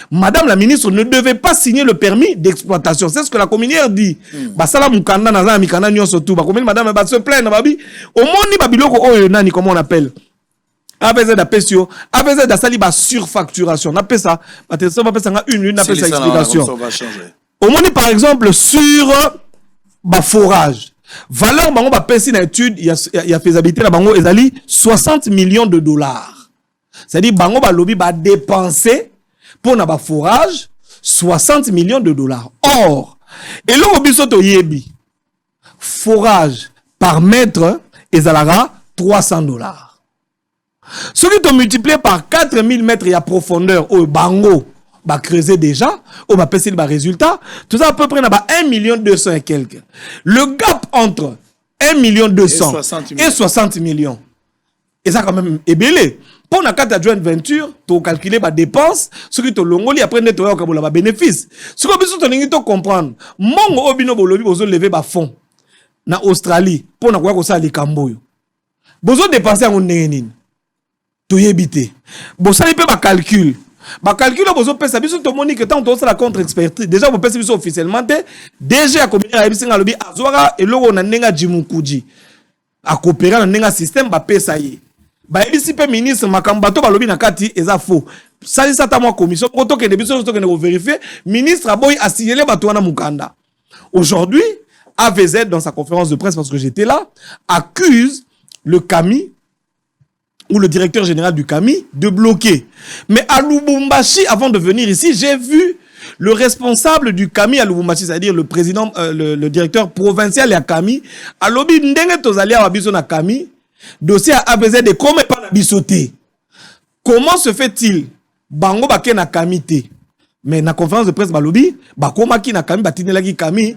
madame la ministre ne devait pas signer le permis d'exploitation. C'est ce que la communière dit. Basala mukanda naza mikanda nyonso tout. Ba commune madame ba se plaindre babi. Au moni babiloko oyo nani comment on appelle? ABZ d'apesio, ABZ d'asali ba surfacturation. On appelle ça. Batesa ba pesa une appelle ça explication. Au moni par exemple sur ba forage. Valeur bango ba pesi na étude il y a faisabilité la bango ezali 60 millions de dollars. C'est-à-dire, bango ba lobby ba dépenser pour na ba forage 60 millions de dollars. Or, et l'on biso to yebi, forage par mètre, ezalara 300 dollars. Ce qui est multiplié par 4000 mètres à profondeur, au bango, ba creuser déjà, au ba passer le résultat, tout ça à peu près na ba 1 200 000 et quelques. Le gap entre 1 200 000 et 60 millions. Et ça quand même est belé. Pour la carte de joint venture, tu calculer ma dépense, ce qui te longoli après net au Kabola ba bénéfice. Ce que besoin de tu comprendre, mon obino bolobi besoin lever ba fond na Australie pour na quoi ça les camboyo. Besoin dépenser en nini. Tu y habiter. Bon ça il peut ba calcul. Ba calcul besoin pesa biso to moni que tant to la contre expertise. Déjà vous pesa biso officiellement déjà a communiqué à biso ngalobi azwaka eloko na nenga jimukuji. A coopérer na nenga système ba pesa yi. Ba ebisi pe ministre makambato balobi na kati eza faux. Ça ça ta moi commission auto que biso to que ne vérifier ministre aboy a signalé bato na mukanda. Aujourd'hui, AVZ dans sa conférence de presse parce que j'étais là accuse le CAMI ou le directeur général du CAMI de bloquer. Mais à Lubumbashi avant de venir ici, j'ai vu le responsable du CAMI à Lubumbashi, c'est-à-dire le président le directeur provincial à CAMI, à lobi ndenge tozali a biso na CAMI. Dossier à ABZ de comment pas la bisoté. Comment se fait-il? Bango baké na kamité. Mais na conférence de presse balobi, bakoma ki na kami batine la ki kami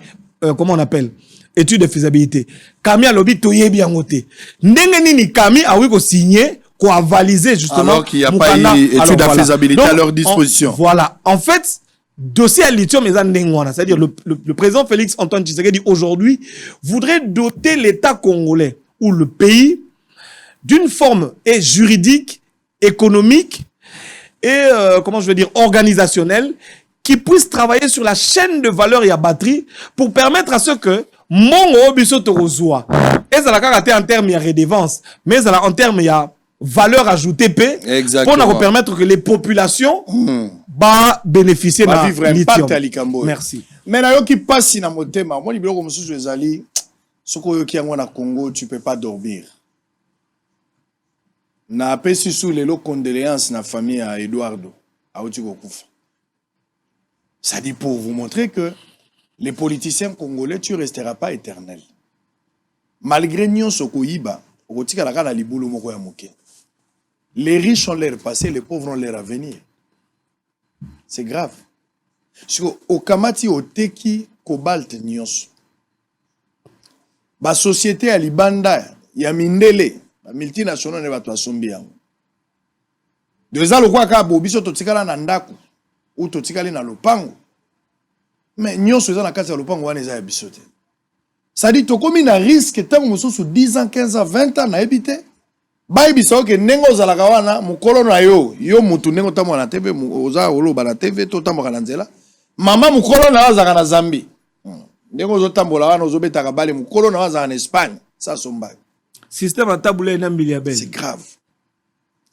comment on appelle? Étude de faisabilité. Kami a lobi toyebi angote. Ndenge nini kami a oui ko signer avalisé justement. Alors qu'il n'y a pas eu étude de faisabilité à leur disposition. Voilà. En fait, dossier à lithium, c'est-à-dire le président Félix Antoine Tshisekedi aujourd'hui voudrait doter l'État congolais ou le pays d'une forme juridique, économique et, organisationnelle qui puisse travailler sur la chaîne de valeur et à batterie pour permettre à ce que mon biso torozwa et ça la caractère en termes de redevance mais ça en termes de valeur ajoutée pour nous permettre que les populations bénéficient de lithium. Merci. Mais là qui passe dans mon thème, moi libéro comme sous ezali soko yoki yango na Congo tu peux pas dormir. Na pesi sous les condoléances na famille à Eduardo a otiko kufa. Ça dit pour vous montrer que les politiciens congolais, tu ne resteras pas éternel. Malgré nous, les riches ont leur passé, les pauvres ont leur avenir. C'est grave. Au Kamati, au Teki, Cobalt, Nyos. La société à Libanda, il y a Mindele, la multinationale de Batouasombiang. Deux ans, le quoi ka bobiso totikala na ndako ou totikala na lopango. Mais nous sommes dans la case de l'opango wana eza bisote. Ça dit to comme un risque tant que sous 10 ans, 15 ans, 20 ans na habité. Ba biso ke nengo za la kawana mukolo na yo mutu nengo tamwa na TV oza olo ba na TV to tamwa na nzela. Mama mukolo na za na Zambie. Nengo zo tambola wana zo betaka bale mukolo na za en Espagne. Ça somba. Système à tabouler na miliabel. C'est grave.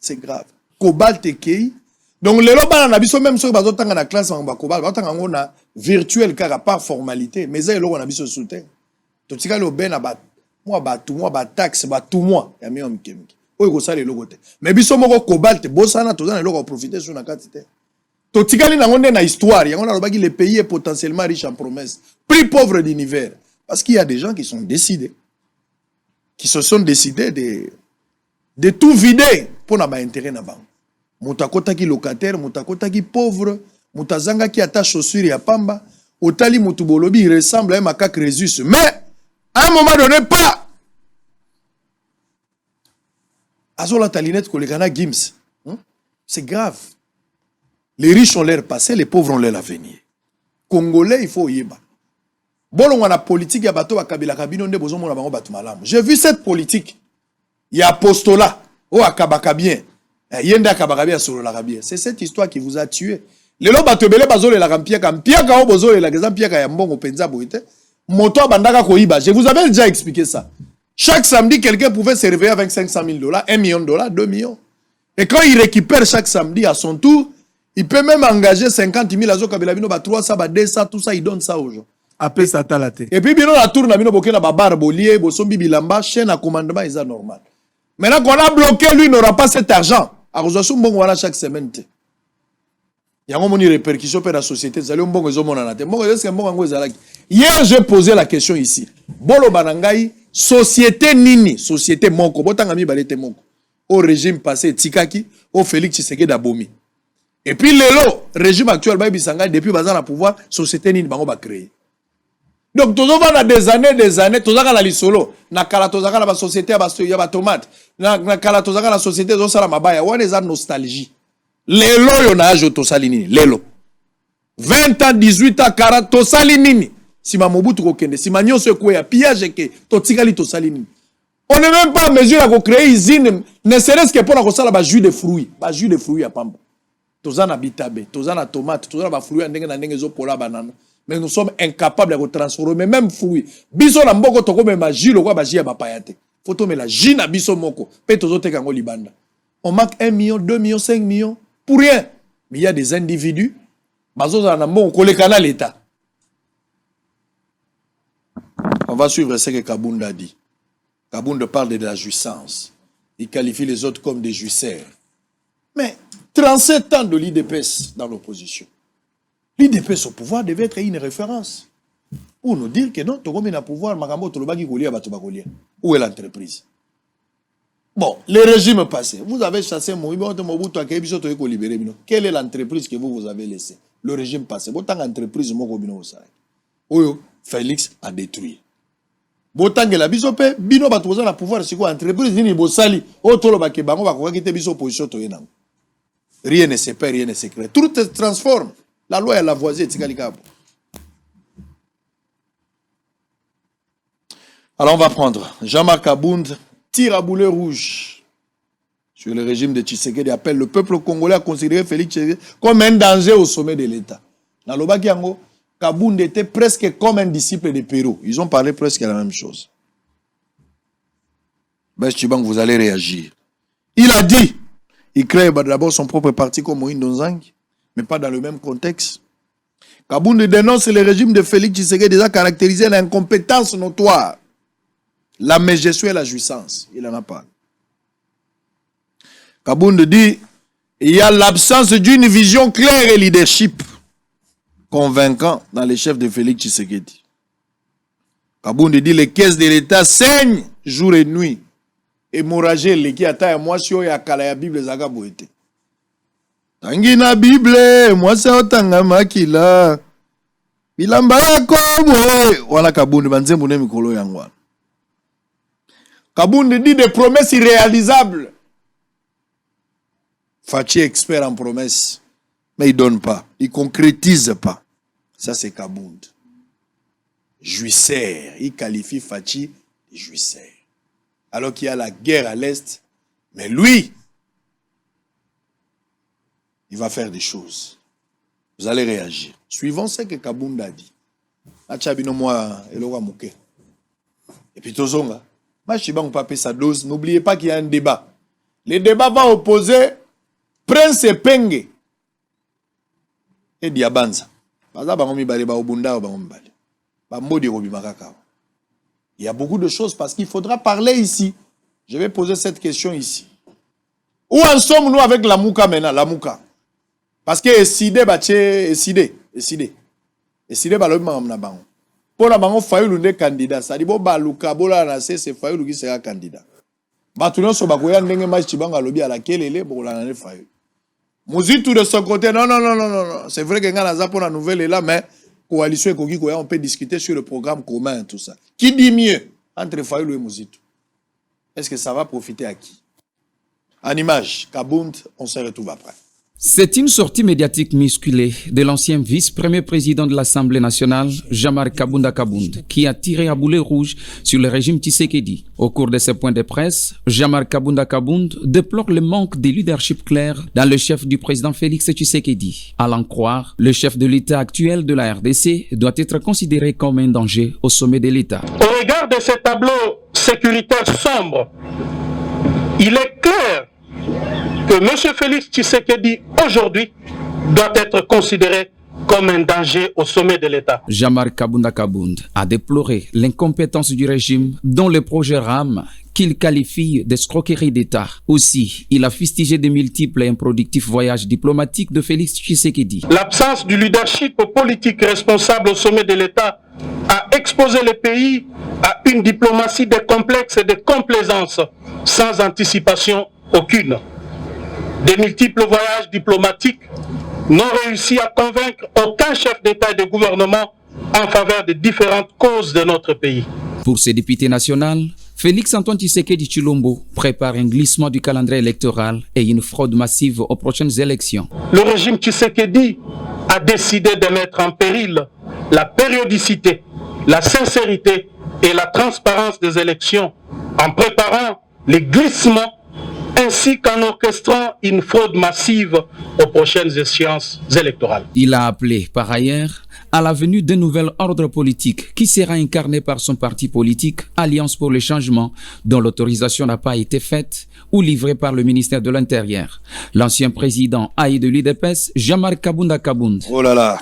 C'est grave. Cobalt kei. Donc les lobana na biso même so bazo tanga na classe en cobalt ba tanga ngona virtuel car pas formalité mais ça eloko na biso soutien to tika le ben na ba moi taxe ba tout moi ya mi on kemiki oyo ko sala eloko te mais biso moko cobalt bosana to za na eloko profiter sur na quantité to tika li na ngonde na histoire ya ngona lobaki le pays est potentiellement riche en promesses plus pauvre d'univers parce qu'il y a des gens qui se sont décidés de tout vider pour na ba intérêt na banque. Mutakota ki locataire, mutakota ki pauvre, mutazanga ki ata chaussure ya pamba, otali mutubolobi il ressemble à un macaque Rhésus. Mais à un moment donné pas. Azola talinette kolekana Gims. C'est grave. Les riches ont leur passé, les pauvres ont leur avenir. Congolais, il faut yeba. Bolon wana politique ya bato bakabila kabino nde bozo mona bango batu malamu. J'ai vu cette politique. Il y a apostolat, o akabaka bien. C'est cette histoire qui vous a tué. Les lots batebele bazole la rampiaka mpiaka o bozole la gezampiaka ya mbongo penza boite. Moto bandaka koiba. Je vous avais déjà expliqué ça. Chaque samedi, quelqu'un pouvait se réveiller avec 500 000 $, 1 million de dollars, 2 millions. Et quand il récupère chaque samedi à son tour, il peut même engager 50 000 azo kabelabino ba 300 ba 200 tout ça il donne ça aux gens. Après ça talate. Et puis bino la tourne bino bokena ba barbolier, bosombi bilamba, chaîne à commandement est normal. Maintenant qu'on a bloqué, lui n'aura pas cet argent. A reçoit bon voilà chaque semaine. Il y a une répercussion pour la société. Hier, j'ai posé la question ici. Bolo Banangai, société nini, société moko, botangami balete moko. Au régime passé, Tikaki, au Félix Tshisekedi Abomi. Et puis, le régime actuel, depuis Bazar à pouvoir, société nini, bango ba créer. Donc, tout le monde a des années, tout le monde a l'isolo. Na kala tout le monde a la société, il y a la tomate. Na kala tout le monde a la société, tout ça la mabaya. On est en nostalgie. Lelo, yon a âge, tout ça l'inini. Lelo. 20 ans, 18 ans, 40, tout ça l'inini. Si ma mobutu kokende, si ma nyon se kouya, pillage ke, tout tigali tout ça l'inini. On n'est même pas en mesure de créer une usine, ne serait-ce que pour la ba jus de fruits. Ba jus de fruits à pamba. Tout ça na bitabe, tout ça na tomate, tout ça na fruits, ndenge zo pola banana. Mais nous sommes incapables de transformer même fruits. Biso na mboko toko me maji lo kwa baji ya bapayate. Photo me la ji na biso moko. Pe tozo te kango libanda. On manque 1 million, 2 millions, 5 millions pour rien. Mais il y a des individus. Bazo na mboko kolekana l'État. On va suivre ce que Kabunda dit. Kabunda parle de la jouissance. Il qualifie les autres comme des jouisseurs. Mais 37 ans de l'IDPS dans l'opposition. L'IDPS au pouvoir devait être une référence. Ou nous dire que non, tu as pouvoir, où est l'entreprise? Bon, le régime passé, vous avez chassé Mobutu, quelle est l'entreprise que vous avez laissée? Le régime passé, vous avez entreprise, Félix a détruit. botangela biso pe bino batoza na pouvoir siko entreprise nini bosali otolo ba ke bango ba ko kite biso position to yenango. Rien ne se perd, rien ne se crée. Tout se transforme. La loi est la voisine tikali kabo. Alors on va prendre Jean-Marc Abound tire à boulet rouge sur le régime de Tshisekedi, appelle le peuple congolais à considérer Félix Tshisekedi comme un danger au sommet de l'État. Dans le Bakiango, Kabound était presque comme un disciple de Pérou. Ils ont parlé presque la même chose. Bestibank, vous allez réagir. Il a dit, il crée d'abord son propre parti comme Moïse Donzang, mais pas dans le même contexte. Kabound dénonce le régime de Félix Tshisekedi déjà caractérisé l'incompétence notoire, la mégestion et la jouissance. Il en a parlé. Kabound dit, il y a l'absence d'une vision claire et leadership convaincant dans les chefs de Félix Tshisekedi. Kabound dit, les caisses de l'État saignent jour et nuit. Hémorragie, les qui attendent moi si y a la Bible zaga boete. Tangina Bible, moi c'est otanga makila. Bilamba ko boe. Wala Kabound banzembo ne mikolo yangwa. Kabound dit des promesses irréalisables. Fachi expert en promesses, mais il ne donne pas, il ne concrétise pas. Ça, c'est Kabound. Jouisseur, il qualifie Fachi de jouisseur. Alors qu'il y a la guerre à l'Est, mais lui, il va faire des choses. Vous allez réagir. Suivant ce que Kabound a dit. Et puis, Tozonga, n'oubliez pas qu'il y a un débat. Le débat va opposer Prince Penge et Diabanza. Il y a beaucoup de choses parce qu'il faudra parler ici. Je vais poser cette question ici. Où en sommes-nous avec la Mouka maintenant? La Mouka. Parce que Eside, pour la bango Fayulu n'est candidat. Ça dit bon baluka bola nase c'est Fayulu qui sera candidat. Batuno so bakoya ndenge match tibanga lobi à laquelle elle est bola nane Fayulu. Mozitu de son côté non. C'est vrai que ngana za pour la nouvelle est là mais coalition et Kogi on peut discuter sur le programme commun tout ça. Qui dit mieux entre Fayulu et Mozitu? Est-ce que ça va profiter à qui? En image, Kabound, on se retrouve après. C'est une sortie médiatique musculée de l'ancien vice-premier président de l'Assemblée nationale, Jean-Marc Kabunda Kabound, qui a tiré à boulet rouge sur le régime Tshisekedi. Au cours de ses points de presse, Jean-Marc Kabunda Kabound déplore le manque de leadership clair dans le chef du président Félix Tshisekedi. À l'en croire, le chef de l'État actuel de la RDC doit être considéré comme un danger au sommet de l'État. Au regard de ce tableau sécuritaire sombre, il est clair que M. Félix Tshisekedi, aujourd'hui, doit être considéré comme un danger au sommet de l'État. Jean-Marc Kabunda Kabound a déploré l'incompétence du régime dont le projet RAM qu'il qualifie d'escroquerie d'État. Aussi, il a fustigé de multiples et improductifs voyages diplomatiques de Félix Tshisekedi. L'absence du leadership politique responsable au sommet de l'État a exposé le pays à une diplomatie de complexe et de complaisance sans anticipation aucune. Des multiples voyages diplomatiques n'ont réussi à convaincre aucun chef d'État et de gouvernement en faveur des différentes causes de notre pays. Pour ce député national, Félix-Antoine Tshisekedi Tshilombo prépare un glissement du calendrier électoral et une fraude massive aux prochaines élections. Le régime Tshisekedi a décidé de mettre en péril la périodicité, la sincérité et la transparence des élections en préparant les glissements ainsi qu'en orchestrant une fraude massive aux prochaines échéances électorales. Il a appelé par ailleurs à la venue d'un nouvel ordre politique qui sera incarné par son parti politique Alliance pour le changement, dont l'autorisation n'a pas été faite ou livrée par le ministère de l'Intérieur. L'ancien président haï de l'UDPS, Jean-Marc Kabunda Kabound. Oh là là,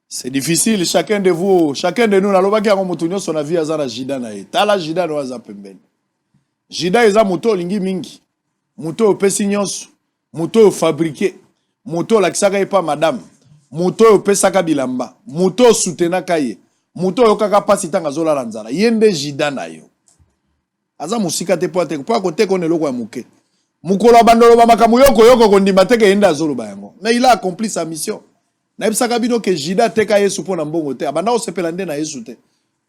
c'est difficile. Chacun de vous, chacun de nous, son avis à la Jida nae. Tala Jida no azapemben. Jida eza moto lingi mingi. Moto opesi nyonso. Moto fabriqué. Moto lakisaka epa madame. Moto opesaka bilamba. Moto soutenaka ye. Moto yokaka pasi tanga zola lanzala. Yende Jida na yo. Aza musika te po ateko. Po akote kone loko ya muke. Mukolo bandolo ba makamu yoko kondima teke yenda zolo bayango. Mais il a accompli sa mission. Na ebisaka bino ke Jida teka Yesu po na mbongo te. Abanda osepela nde na Yesu te.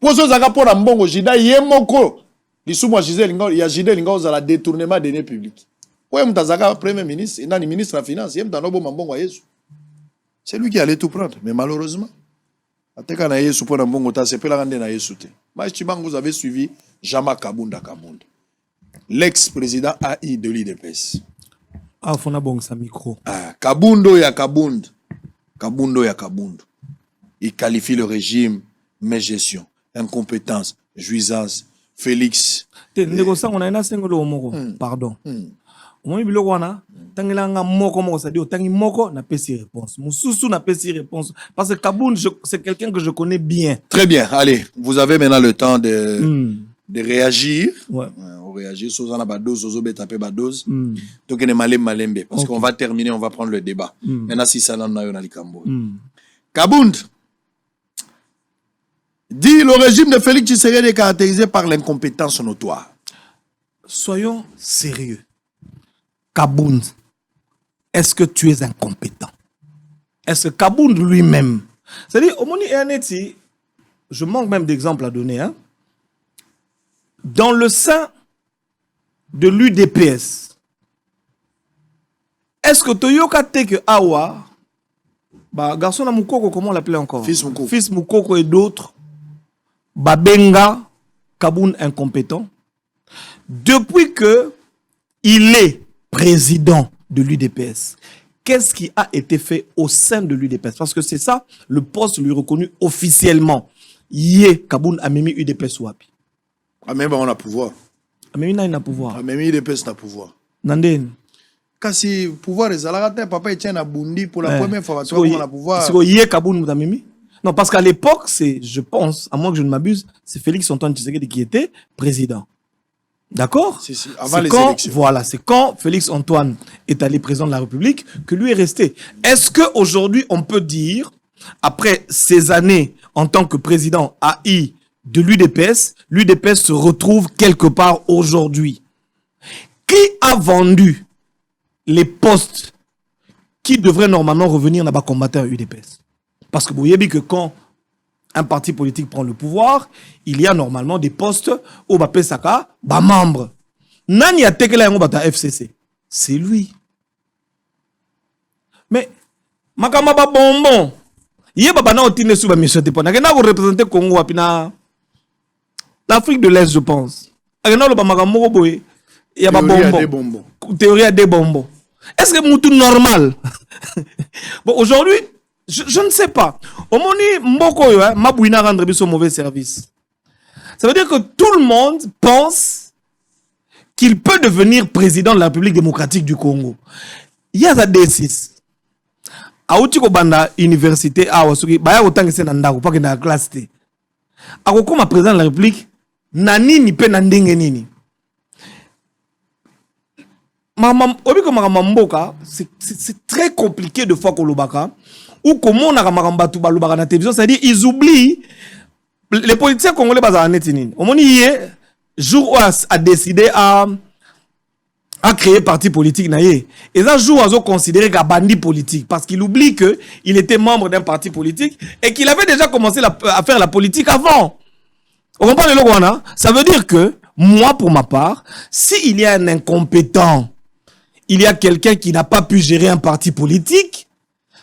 Poso zaka pona mbongo jida yemoko. Lisumwa Gisèle Lingo, il y a Gisèle Lingo à la détournement des deniers publics. Ouais, mtazaka premier ministre, il ministre de la finance, il mtanobo mbongo yesu. C'est lui qui allait tout prendre, mais malheureusement, ateka na yesu pona mbongo ta sepela rande na yesu te. Moi, vous avez suivi Jama Kabunda. L'ex-président AI de l'IDPS. Ah, fona bon sa micro. Ah, Kabundo ya Kabund. Kabundo ya Kabund. Il qualifie le régime mégestion, incompétence, jouissance. Félix. Pardon. Omoni biloko wana tangilanga moko ça dit tangi moko na pesi réponse. Mususu na pesi réponse parce que Kaboun c'est quelqu'un que je connais bien. Très bien. Allez, vous avez maintenant le temps de réagir. Ouais. On réagit sur la badose, sur le tapé badose. Donc on est malembe parce qu'on va terminer, on va prendre le débat. Maintenant si ça n'en a eu dans les Cambo. Kabound dit le régime de Félix Tshisekedi est caractérisé par l'incompétence notoire. Soyons sérieux. Kabound, est-ce que tu es incompétent? Est-ce que Kabound lui-même, c'est-à-dire, au Moni Erneti, je manque même d'exemples à donner, hein? Dans le sein de l'UDPS, est-ce que Toyoka Teke Awa, bah, garçon à Moukoko, comment on l'appelait encore? Fils Moukoko et d'autres, Babenga, Kabound incompétent. Depuis que il est président de l'UDPS, qu'est-ce qui a été fait au sein de l'UDPS? Parce que c'est ça, le poste lui reconnu officiellement. Yé, Kabound a mis UDPS wapi. Ah, même on a pouvoir. Ah, mais il n'a pouvoir. Ah, même UDPS n'a pouvoir. Nanden. Kasi pouvoir est à la papa Etienne a bundi pour la première fois. Tu vois comment on a pouvoir. C'est quoi Yé, Kabound a mis? Non, parce qu'à l'époque, c'est, je pense, à moins que je ne m'abuse, c'est Félix Antoine Tshisekedi qui était président. D'accord? Si, avant les élections. Voilà, c'est quand Félix Antoine est allé président de la République que lui est resté. Est-ce qu'aujourd'hui, on peut dire, après ces années en tant que président AI de l'UDPS, l'UDPS se retrouve quelque part aujourd'hui? Qui a vendu les postes qui devraient normalement revenir là-bas combattre à UDPS? Parce que vous voyez bien que quand un parti politique prend le pouvoir, il y a normalement des postes au Bapesaka, membre. Nani a tekela yango bata FCC. C'est lui. Mais, makama ba bonbon. Yé baba na otine sou ba mission te pona. Kena ko représenter Congo apina l'Afrique de l'Est, je pense. Akena lo ba makamoko boye. Ya ba bonbon. Théorie à des bonbons. Est-ce que moutou normal? Bon, aujourd'hui, je ne sais pas. Au moni mboko yo, mabouina rendre biso mauvais service. Ça veut dire que tout le monde pense qu'il peut devenir président de la République démocratique du Congo. Il y a ça D6. Aouti ko banda université awasuki baya otangise na ndako pa ke na classe te. Akokoma président de la République nani ni pe na ndenge nini. C'est très compliqué de fois kolobaka ou comment on a ramambatu balobaka na télévision, c'est-à-dire ils oublient les politiciens congolais bazala netinine. Au moni yé jour où a décidé à créer parti politique naïe. Et un jour ils ont considéré qu'un bandit politique parce qu'il oublie que il était membre d'un parti politique et qu'il avait déjà commencé à faire la politique avant. On comprend le logo. Ça veut dire que moi pour ma part, s'il y a un incompétent, il y a quelqu'un qui n'a pas pu gérer un parti politique,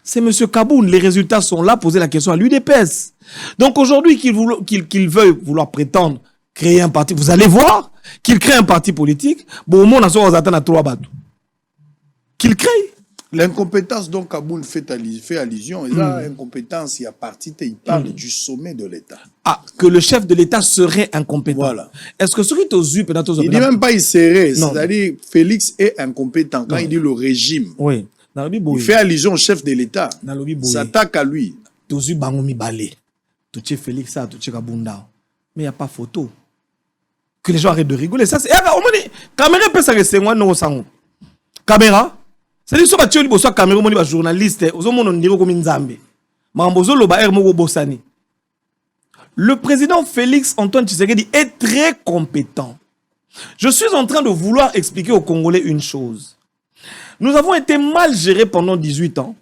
c'est M. Kabound. Les résultats sont là. Posez la question à l'UDPS. Donc aujourd'hui, qu'il veuille vouloir prétendre créer un parti, vous allez voir qu'il crée un parti politique. Bon, au moins, on attend à 3 bateaux. Qu'il crée. L'incompétence dont Kabound fait allusion, et là, incompétence, il y a parti, il parle du sommet de l'État. Ah, que le chef de l'État serait incompétent. Voilà. Est-ce que celui qui il dit même pas il serait, c'est-à-dire Félix est incompétent quand il dit le régime. Oui. Il fait allusion au chef de l'État. Il s'attaque à lui. Tozu bangomi balé. Touché Félix, ça, touché Kabunda. Mais il n'y a pas photo. Que les gens arrêtent de rigoler. Ça, c'est. Caméra peut s'arrêter, moi, non, sang. Caméra. C'est-à-dire, si tu as une caméra, on est journaliste, on est comme une zambé. Le président Félix Antoine Tshisekedi est très compétent. Je suis en train de vouloir expliquer aux Congolais une chose. Nous avons été mal gérés pendant 18 ans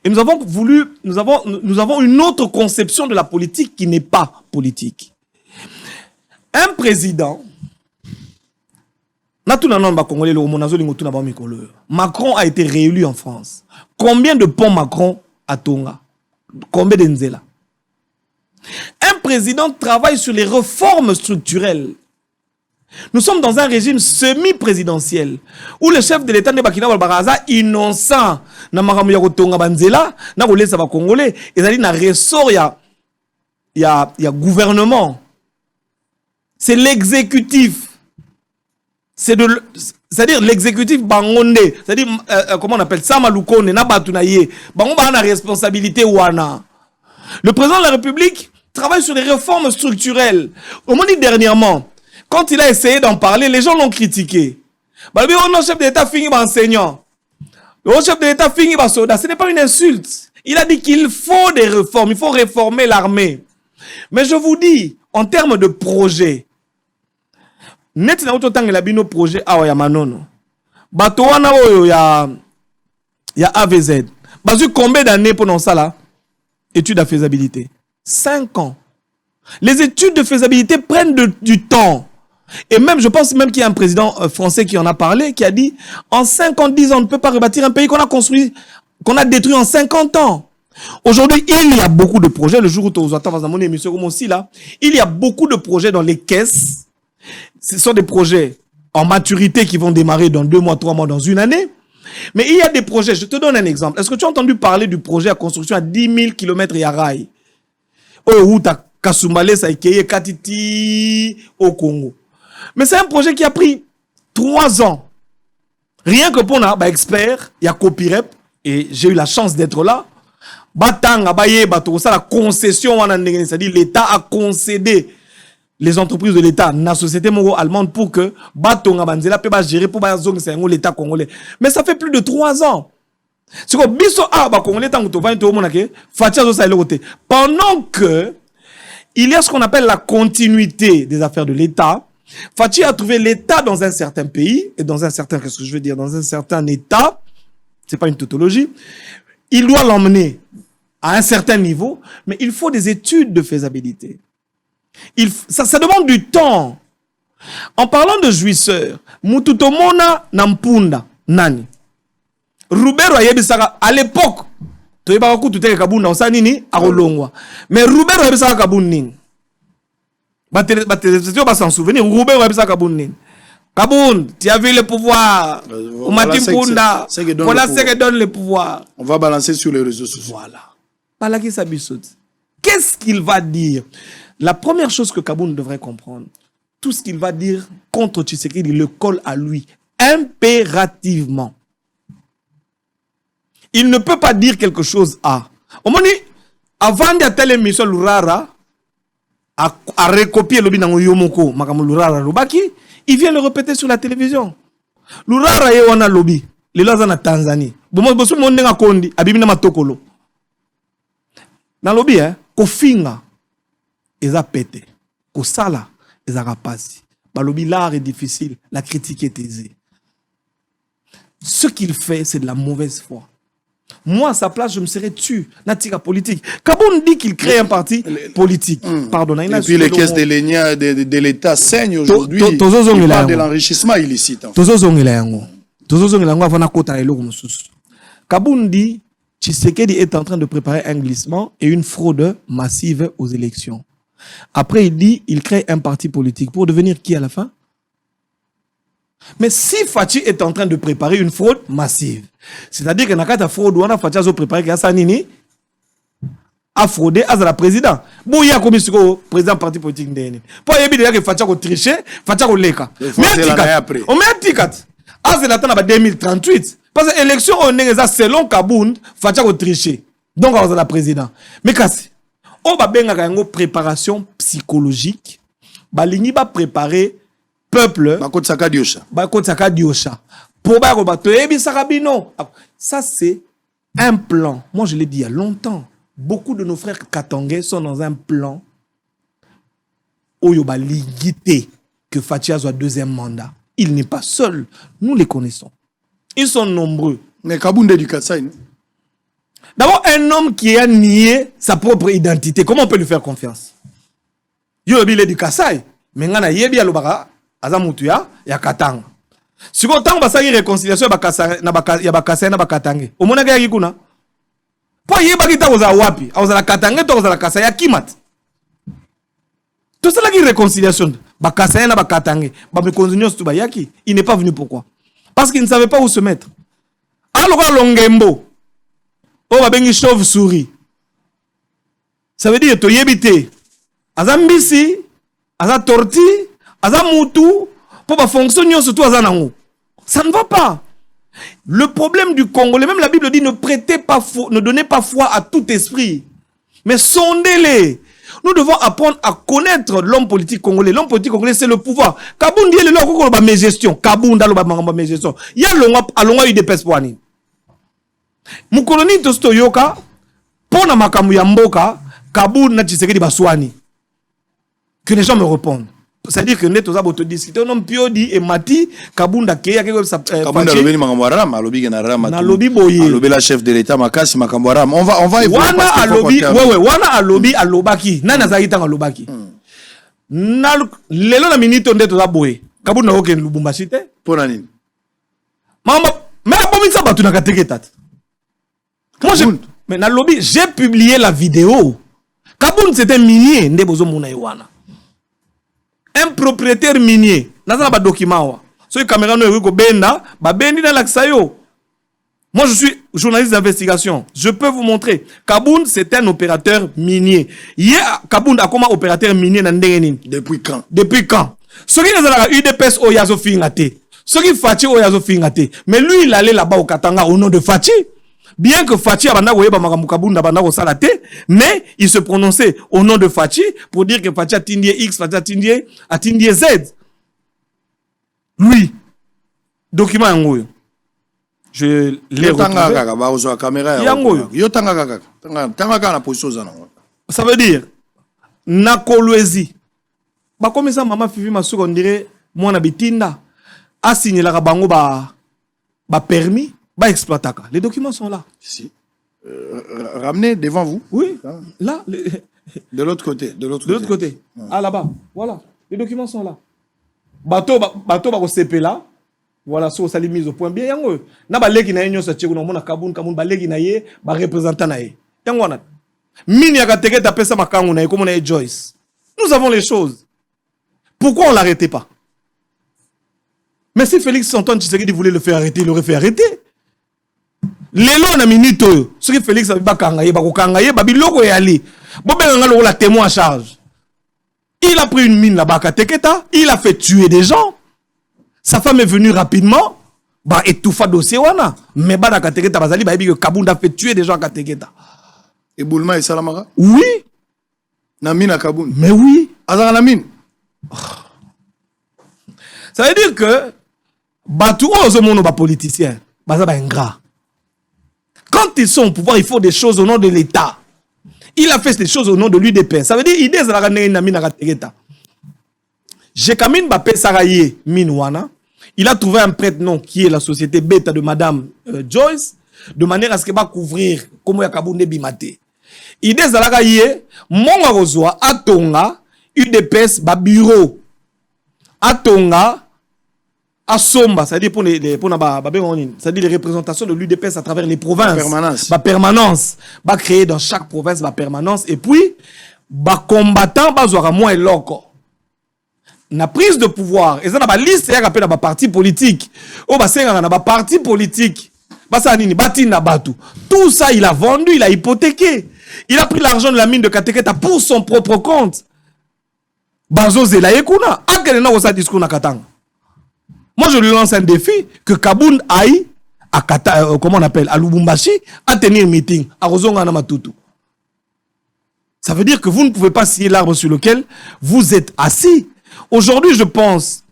et nous avons une autre conception de la politique qui n'est pas politique. Un président, Macron a été réélu en France. Combien de ponts Macron a Tonga? Combien de Nzela? Un président travaille sur les réformes structurelles. Nous sommes dans un régime semi-présidentiel où le chef de l'État n'est pas innocent. Na maramu ya Tonga banzela, na kolesa ba Congolais, ezali na ressort ya gouvernement. C'est l'exécutif. C'est-à-dire l'exécutif bangonde, c'est-à-dire comment on appelle ça, malukone na batunaye, bango ba na responsabilité wana. Le président de la République travaille sur des réformes structurelles. Au moins dernièrement, quand il a essayé d'en parler, les gens l'ont critiqué. Le chef de l'État finit enseignant. Le chef de l'État finit soldat. Ce n'est pas une insulte. Il a dit qu'il faut des réformes, il faut réformer l'armée. Mais je vous dis, en termes de projet, net na auto tang la bino projet awa ya manono. Bato wana oyo ya AVZ. Bazu combien d'années pendant ça là? Études de faisabilité. 5 ans. Les études de faisabilité prennent du temps. Et même, je pense même qu'il y a un président français qui en a parlé, qui a dit, en 5 ans, 10 ans, on ne peut pas rebâtir un pays qu'on a construit, qu'on a détruit en 50 ans. Aujourd'hui, il y a beaucoup de projets. Le jour où tu entends dans mon émission comme aussi là, il y a beaucoup de projets dans les caisses. Ce sont des projets en maturité qui vont démarrer dans 2 mois, 3 mois, dans 1 année. Mais il y a des projets, je te donne un exemple. Est-ce que tu as entendu parler du projet à construction à 10 000 km Yaraï? Où tu as Kasumbalé, Saïkeye, Katiti, au Congo. Mais c'est un projet qui a pris 3 ans. Rien que pour un expert, il y a Copirep, et j'ai eu la chance d'être là. Batanga, Baye, Bato, ça la concession, c'est-à-dire l'État a concédé les entreprises de l'État, la société allemande pour que Batonga Banzela peut gérer pour l'État congolais. Mais ça fait plus de 3 ans. C'est que biso congolais pendant que il y a ce qu'on appelle la continuité des affaires de l'État. Fachi a trouvé l'État dans un certain pays et dans un certain, qu'est-ce que je veux dire, dans un certain État. C'est pas une tautologie. Il doit l'emmener à un certain niveau, mais il faut des études de faisabilité. Ça demande du temps. En parlant de jouisseurs, Mututomona Nampunda Nani. Roubero Ayebisaka, à l'époque, mais Roubero Ayebisaka Kabounin. Télévision va s'en souvenir. Roubero Ayebisaka Kabounin. Kaboun, tu as vu le pouvoir. Voilà ce qui donne le pouvoir. On va balancer sur les réseaux sociaux. Voilà. Qu'est-ce qu'il va dire? La première chose que Kaboun devrait comprendre, tout ce qu'il va dire contre Tshisekedi, il le colle à lui, impérativement. Il ne peut pas dire quelque chose à. Au moment avant de telle émission, Lurara a recopié le binango Yomoko, Makamu Lurara Lubaki, il vient le répéter sur la télévision. Lurara ye wana lobby, les lois en Tanzanie. Bomo bosu monde nga kondi, abimina matokolo. Dans lobby kofinga eza pété, ko sala eza rapasi. Ba lobby l'art est difficile, la critique est aisée. Ce qu'il fait, c'est de la mauvaise foi. Moi, à sa place, je me serais tué. Natika politique. Kaboun dit qu'il crée un parti politique. Pardon. Et puis les caisses de l'État saignent aujourd'hui. Il parle de l'enrichissement illicite. Kaboun dit Tshisekedi est en train de préparer un glissement et une fraude massive aux élections. Après, il dit il crée un parti politique. Pour devenir qui à la fin? Mais si Fachi est en train de préparer une fraude massive, c'est-à-dire que Nakata fraude, on a Fachi a préparé que Sanini a fraudé à la président. Bon, il y a comme ce président parti politique ndene. Pour y dire que Fachi a triché, Fachi a leka. Mais on met un ticket. Ah, c'est l'attente à 2038. Parce que l'élection on est selon Kaboun, Fachi a triché. Donc on a la président. Mais casse. On va bien avoir une préparation psychologique. Balini va préparer peuple. Ça, c'est un plan. Moi, je l'ai dit il y a longtemps. Beaucoup de nos frères katangais sont dans un plan Oyoba ligité que Fatia soit 2e mandat. Il n'est pas seul. Nous les connaissons. Ils sont nombreux. Mais Kabounde du Kassai. D'abord, un homme qui a nié sa propre identité, comment on peut lui faire confiance? Yobi est du Kassai. Mais ngana yebi alobaka aza mutu ya Katanga. Si ko tango basaki réconciliation ya bakasa na bakatange. Omona ga yaki kuna. Po yebaki ta koza wapi? Akozala Katanga to kozala kasa ya Kimat. Tout ça là qui réconciliation. Bakasa na bakatange. Ba me continuer tout bayaki. Il n'est pas venu pourquoi? Parce qu'il ne savait pas où se mettre. Alors longembo. Oh ba bengi chauve-souris. Ça veut dire to yebite. Azambisi, aza torti, aza mutu, pour ba fonctionner surtout aza nango. Ça ne va pas. Le problème du Congolais, même la Bible dit ne donnez pas foi à tout esprit, mais sondez-les. Nous devons apprendre à connaître l'homme politique congolais. L'homme politique congolais, c'est le pouvoir. Kabundi est le loko ba mes gestion. Kabunda lo ba mes gestion. Ya longa UDPS poani. Mukoloni tosto yoka pona makamu ya mboka Kabunda Tshisekedi baswani. Que les gens me répondent. C'est-à-dire que nous avons discuté. On a Piodi et Mati, Kabunda Keya, Kabunda Lobeni Makamwaram, Alobi Genara, na Lobi Boye. Alobi la chef de l'État, Makasi Makamwaram. On va évoluer. Wana Alobi, Wana Alobi Alobaki. Nana Zaïta Alobaki. Lelo na minute on est boye. Kabunda Oken Lubumbashi te. Ponanine. Mama, mais la bombe ça batu na kateketat. Moi mais na Lobi, j'ai publié la vidéo. Kabunda c'était minier, ndebozo mona Wana. Un propriétaire minier, n'a pas de document. Ce caméra ne est benda, ba bendi dans l'Aksayo. Moi, je suis journaliste d'investigation. Je peux vous montrer. Kabound, c'est un opérateur minier. Hier, Kabound a comment opérateur minier dans Ndengenin? Depuis quand? Depuis quand? Ce qui est à UDPS Oyazo Fingate. Ce qui Fati Oyazo Fingate. Mais lui, il allait là-bas au Katanga au nom de Fati. Bien que Fati mais il se prononçait au nom de Fati pour dire que Fati a tindié X, Fati a tindié Z. Lui, document Yangoyo. Je l'ai retrouvé. Ça veut dire, Nakolwezi. Bah comme ça, maman Fifi Massouk, on dirait, moi on bitinda, a signé la rabango ba permis. Bah exploitaka. Les documents sont là. Si. Ramenez devant vous. Oui. Là. De l'autre côté. De l'autre côté. Ouais. Ah là-bas. Voilà. Les documents sont là. Bateau ba CP là. Voilà, so ça mise au point bien yango. Na ba leki na nyo sa tcheko na mona Kabund ba leki na ye ba représentant na ye. Yango na. Mini ya kateke ta pesa makangu na ye comme on a Joyce. Nous avons les choses. Pourquoi on l'arrêtait pas? Mais si Félix Antoine Tshisekedi voulait le faire arrêter, il l'aurait fait arrêter. Lelo na minute ce que Félix a bakangaye bakokangaye babiloko yali bobenga lo la témoin à charge. Il a pris une mine là-bas à Teketa, il a fait tuer des gens. Sa femme est venue rapidement ba étouffa dossier wana mais ba na Teketa bazali ba bi que Kabunda a fait tuer des gens à Teketa. Et Boulma et Salamara? Oui. Na mine à Kabunda. Mais oui, azara la mine. Ça veut dire que batu ozo mono ba politicien, baza ba ingrat. Quand ils sont au pouvoir, il faut des choses au nom de l'État. Il a fait des choses au nom de l'UDPS. Ça veut dire idée za la na mina Teketa. Jekamin Bapé Saraye Minwana, il a trouvé un prête-nom qui est la société bêta de Madame Joyce, de manière à ce qu'elle va couvrir comme Yakabunde Bimate. Idée Zalagaye, Monga Rozoa, Atonga, UDPS, bureau, Atonga, Asomba, c'est-à-dire c'est-à-dire les représentations de l'UDPS à travers les provinces. Permanence. Créer dans chaque province la permanence. Et puis, combattant, moins et loco. Na prise de pouvoir, et ça na ba liste ya rappelle ba parti politique. Oh ba senga na ba parti politique. Ba sa nini bati na batu. Tout ça il a vendu, il a hypothéqué. Il a pris l'argent de la mine de Kateketa pour son propre compte. Bazo zela yekuna, akene na osa discours na Katanga. Moi je lui lance un défi que Kabund aille à comment on appelle à Lubumbashi à tenir meeting à Rozonga na Matutu. Ça veut dire que vous ne pouvez pas scier l'arbre sur lequel vous êtes assis. Aujourd'hui, je pense,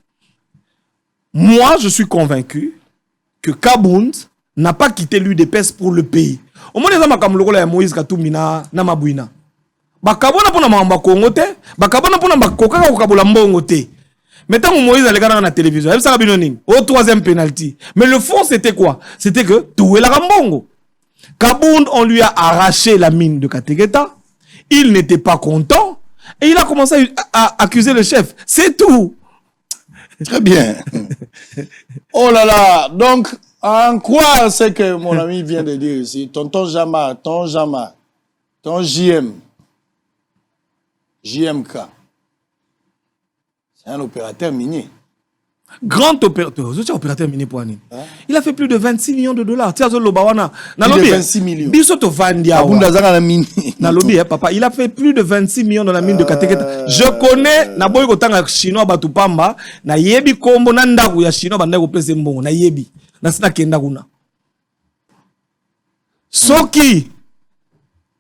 moi, je suis convaincu que Kabund n'a pas quitté l'UDPS pour le pays. Au moins, les gens comme le Moïse Katumina, Namabouina. Bakabona pour na Kongote, Bakabona pour na Koka ou Kabula Mbongote. Maintenant, Moïse a regardé dans la télévision. Elle s'est binonine au troisième penalty. Mais le fond, c'était quoi? C'était que tout est la Rambongo. Kabund, on lui a arraché la mine de Kateketa. Il n'était pas content. Et il a commencé à accuser le chef. C'est tout. Très bien. Oh là là. Donc, en quoi c'est que mon ami vient de dire ici, tonton Jama, ton JM, JMK, c'est un opérateur minier. Grand opérateur. Je suis opérateur minier pour Anine. Il a fait plus de 26 millions de dollars. Plus de 26 millions. Papa, il a fait plus de 26 millions dans la mine de Kateketa. Je connais, na boy kotanga chinois batupamba, na yebi kombo na ndaku ya chinois bandako pese mbongo, na yebi. Na sina kenda kuna. Soki,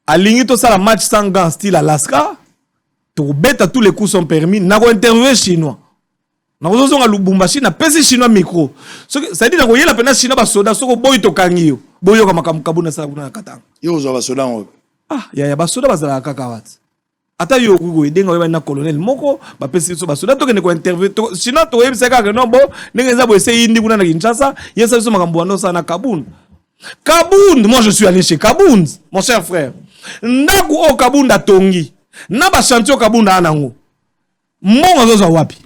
alingi to sala match sans gants style Alaska, to beta tous les coups sont permis, na ko interviewer chinois. Na kozonga Lubumbashi na pesi chinois micro. Ça dit na ko yela pena chinois ba soda soko boy to kangiyo. Boyo kama kabuna sala kuna katanga. Yo zo ba soda ngo. Ah, ya ba soda ba sala kaka wat. Ata yo kugo edenga ba na colonel moko ba pesi so ba soda to ke ne ko interview to chinois to yebisa kaka no bo ndenge za bo essayer indi kuna na Kinshasa, yesa so makambo ando sana Kabund. Kabund, moi je suis allé chez Kabund, mon cher frère. Ndaku o Kabunda tongi. Na ba chantier Kabunda anango. Mon zo wapi.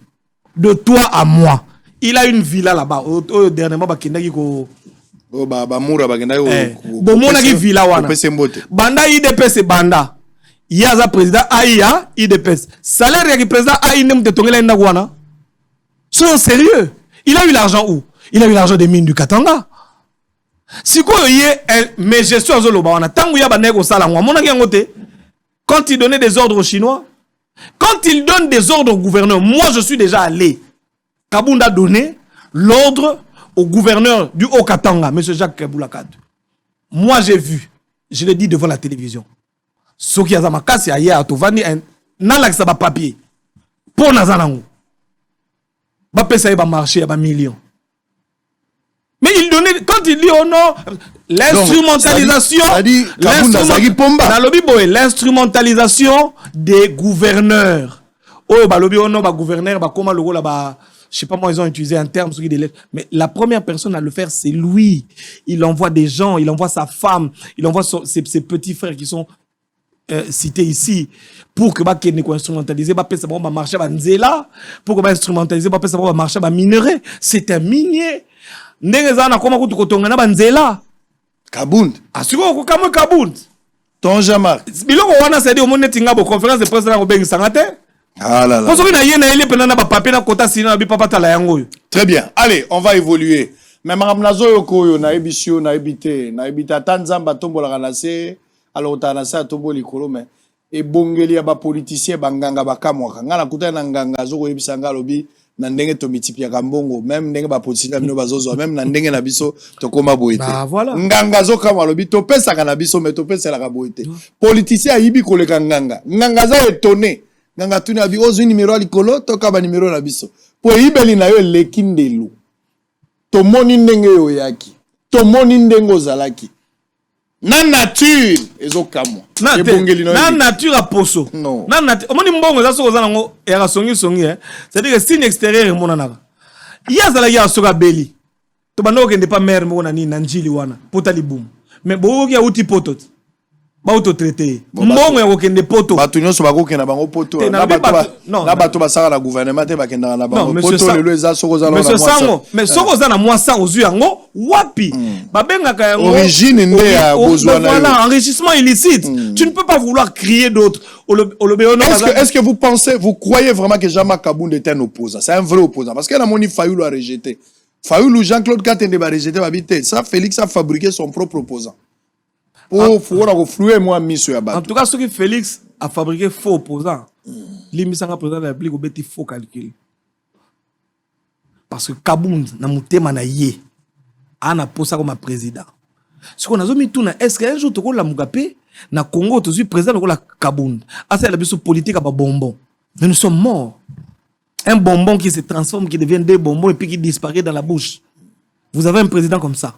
De toi à moi. Il a une villa là-bas. Dernièrement, bakendaki ko Moura bakendaki ko bomonaki villa wana. Banda IDPS banda. Yaza président AIA IDPS. Salaire ya président AIA nem te tongela nda wana. Soyons sérieux. Il a eu l'argent où? Il a eu l'argent des mines du Katanga. Si ko yé mais gestion zo loba wana tangu ya banda ko sala ngwa monaki ngote. Quand il donnait des ordres aux Chinois, quand il donne des ordres au gouverneur, moi je suis déjà allé. Kabunda a donné l'ordre au gouverneur du Haut-Katanga, M. Jacques Kaboulakad. Moi j'ai vu, je l'ai dit devant la télévision. Ce qui a été cassé hier à Tovani, n'a pas de papier. Pour Nazanango. Ba pesa ba marché à millions. Mais il donnait, quand il dit oh non, l'instrumentalisation, l'instrumentalisation des gouverneurs. Oh, bah, lobby, oh non, bah, gouverneur, bah, comment le rôle là-bas, je sais pas moi, ils ont utilisé un terme, mais la première personne à le faire, c'est lui. Il envoie des gens, il envoie sa femme, il envoie ses petits frères qui sont cités ici, pour que bah, qu'il ne soit instrumentalisé, bah, ça va marcher, bah, nzela, pour que bah, instrumentaliser, bah, ça va marcher, bah, minerai. C'est un minier. Ndengezana koma kutukotonga na banzela Kabund asiko ko kamo Kabund ton Jama biloko wana c'est dire au monde tinga bo conférence de presse na ko bengi sangate ah là là parce que na yena ile pena na ba papier na kota sino na bi papa tala yango. Très bien, allez on va évoluer même ramnazo yoko yo na ebisio na ebité tanzamba tombola kana se alors ta na sa tomboli kolo mais e bongeli ya ba politicien banganga bakamwa ngala kutana nganga zo ko ebisanga lobi na ndenge to mitipia kambongo même ndenge ba politicien bino bazozo même na ndenge na biso to koma boité voilà. Nganga zo kama lobi to pesa kana biso mais to pesa la boité politicien ayibi koleka nganga za étonné nganga tuni abi ozu numéro alikolo to ka ba numéro na biso po ibeli na yo lekindelu to moni ndenge yo yaki to moni ndenge ozalaki na nature ezokamwa na nature a poso na nature omoni mbongo za soko za ngo ya songi c'est-à-dire que signe extérieur mona naka ya zala ya soka beli to bando ke pas mère mona ni na njili wana pota libum mais bo ya uti poto ba auto traité mbongo ya kokende poto batu nyonso bakokena bango poto na bato basaka na gouvernement te bakenda na bango poto lelo eza soko za na mwasa mais soko za na mwasa ozu yango wapi babengaka yango origine nde ya bozwa na voilà enrichissement illicite tu ne peux pas vouloir crier d'autres. Est-ce que vous croyez vraiment que Jama Kabund est un opposant? C'est un vrai opposant parce que la moni Fayoulou a rejeté. Fayoulou Jean-Claude Katende a rejeté babité. Ça Félix a fabriqué son propre opposant. En tout cas, ce que Félix a fabriqué faux opposant, l'immissaire président de la République a faux calcul. Parce que Kabund n'a pas na yé, a posé comme président. Ce qu'on a mis tout, est-ce qu'un jour tu la Mugabe na Congo, tu es président de la Kabund. Ah, c'est la biso politique à bonbon. Mais nous sommes morts. Un bonbon qui se transforme, qui devient des bonbons et puis qui disparaît dans la bouche. Vous avez un président comme ça.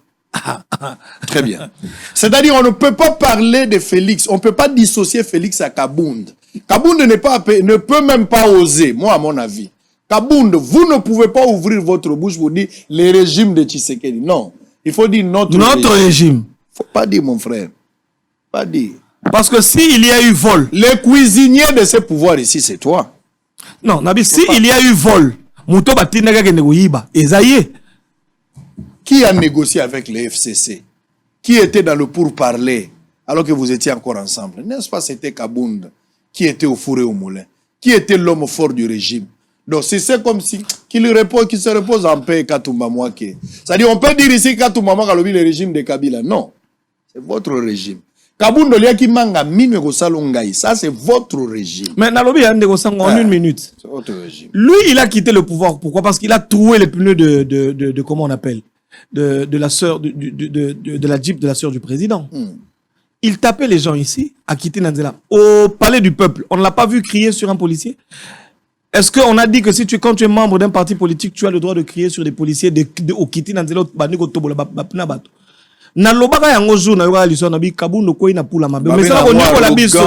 Très bien. C'est-à-dire, on ne peut pas parler de Félix, on ne peut pas dissocier Félix à Kabund. Kabund ne peut même pas oser, moi à mon avis. Kabund, vous ne pouvez pas ouvrir votre bouche pour dire les régimes de Tshisekedi. Non, il faut dire notre régime. Régime. Il ne faut pas dire, mon frère. Pas dire. Parce que s'il y a eu vol... Le cuisinier de ce pouvoir ici, c'est toi. Non, Nabi, s'il y a eu vol, Mouto Batinega Kenegoyiba, Esaïe. Qui a négocié avec les FCC? Qui était dans le pourparler alors que vous étiez encore ensemble? N'est-ce pas, c'était Kabound qui était au four et au moulin? Qui était l'homme fort du régime? Donc c'est comme si qu'il se repose en paix Katoumba Mwake. C'est-à-dire on peut dire ici Katoumba Mwake le régime de Kabila. Non, c'est votre régime. Kabound liaki manga mime ko salongai. Ça c'est votre régime. Mais Nalobi a en une minute. C'est votre régime. Lui, il a quitté le pouvoir. Pourquoi? Parce qu'il a troué les pneus de comment on appelle, de la sœur de la Jeep de la sœur du président. Il tapait les gens ici, à quitter Nanzela. Au palais du peuple, on ne l'a pas vu crier sur un policier. Est-ce qu'on a dit que si quand tu es membre d'un parti politique, tu as le droit de crier sur des policiers au quitter Nanzela, na lobaka yango jour na yoka liso na bi Kabundo ko ina pula mabe mais ça ko nyoko la biso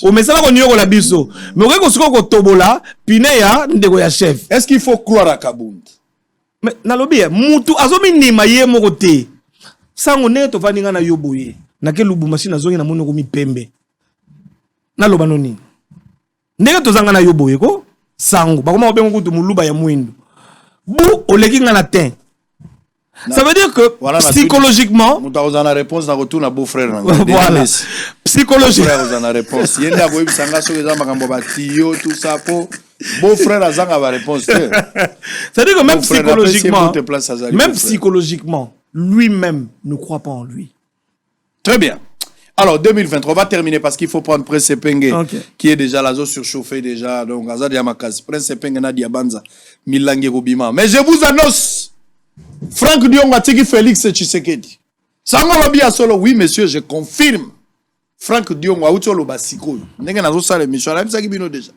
o mais ça ko nyoko la biso mais ko siko ko tobola pine ya ndeko ya chef. Est-ce qu'il faut croire à Kabound? Mais na lobi mutu azomi ndima ye moko te sango ne to vaninga na yoboye na ke lubu machine azongi na monoko mi pembe na loba noni ndenge to zanga na yoboye ko sango bakoma obengo kutu muluba ya mwindu bu oleki nga na ten. Ça veut dire que voilà, psychologiquement, nous avons la réponse dans retour à beau-frère. Voilà. Psychologiquement, nous avons la réponse. Il y a des gens qui ont tout ça pour beau-frère a la réponse. C'est-à-dire que même psychologiquement, lui-même ne croit pas en lui. Très bien. Alors 2023, on va terminer parce qu'il faut prendre Prince Sepenge qui est déjà la zone surchauffée déjà. Donc Azad Yamakas, Prince Sepenge Nadia Banza, Milange Rubima. Mais je vous annonce. Franck Diongo a tigui Félix Tshisekedi. Sango lobi a solo, oui monsieur, je confirme. Franck Diongo a outi lo basiko. Ndenge nazo sala émission, na bisaki bino déjà.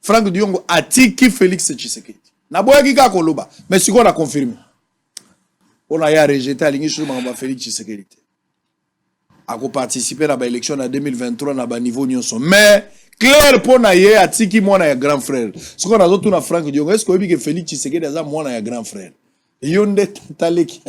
Franck Diongo a tigui Félix Tshisekedi. Na boya ki ka koloba, mais siko na confirme. On a ya rejeté alingi sur mamba Félix Tshisekedi. A ko participer à l'élection en 2023 na ba niveau nyonso. Mais clair pour na ye a tigui mwana ya grand frère. Siko nazo tuna Franck Diongo, est-ce que obi que Félix Tshisekedi aza mwana ya grand frère? Yonde tataleki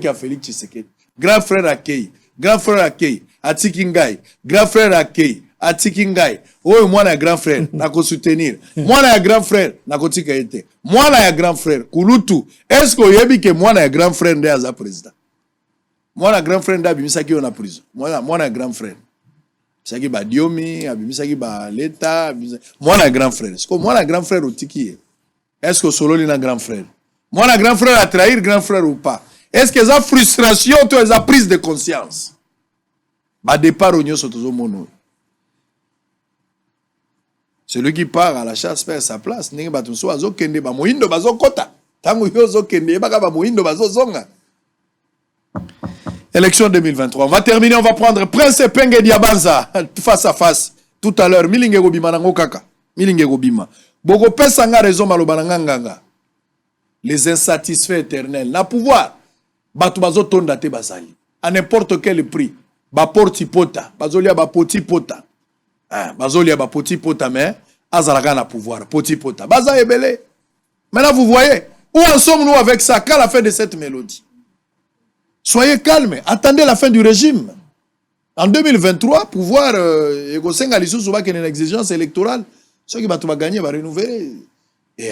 a Félix Tshisekedi. Grand frère accueil. Grand frère accueil. Atikingai. Grand frère accueil. Atikingai. Oh, moi, na grand frère. Nako soutenir. Moi, na grand frère. Nako tikaete. Moi, na grand frère. Kulutu. Est-ce que yebi que moi, na grand frère de Aza président? Moi, na grand frère d'Abimisaki on a prison. Moi, na grand frère. Misaki ba Diomi. Abimisaki ba l'État. Moi, na grand frère. Est-ce que moi, na grand frère au tiki? Est-ce que solo est un grand frère? Moi, un grand frère a trahir grand frère ou pas? Est-ce que ça frustration ou ça prise de conscience? Bah départ au nyo sotozo mono. Celui qui part à la chasse perd sa place. N'est pas tout ça. Zo kende ba moindo bazo kota. Tango yo zo kende ba ba moindo bazo zonga. Élection 2023. On va terminer. On va prendre Prince Sepenge Diabanza face à face tout à l'heure. Milinge Gobima nango kaka. Milinge Gobima. Boko pesanga raison malobananganga. Les insatisfaits éternels. Na pouvoir. Batu bazo tonda te basali. À n'importe quel prix. Ba porti pota. Bazolia ba poti pota. Bazolia ba poti pota mais azalaka na pouvoir. Poti pota. Baza ebele. Maintenant vous voyez. Où en sommes-nous avec ça? Qu'à la fin de cette mélodie? Soyez calmes. Attendez la fin du régime. En 2023, pouvoir Egosenga Lissou qu'il y a une exigence électorale. Ceux qui vont gagner vont renouveler. Et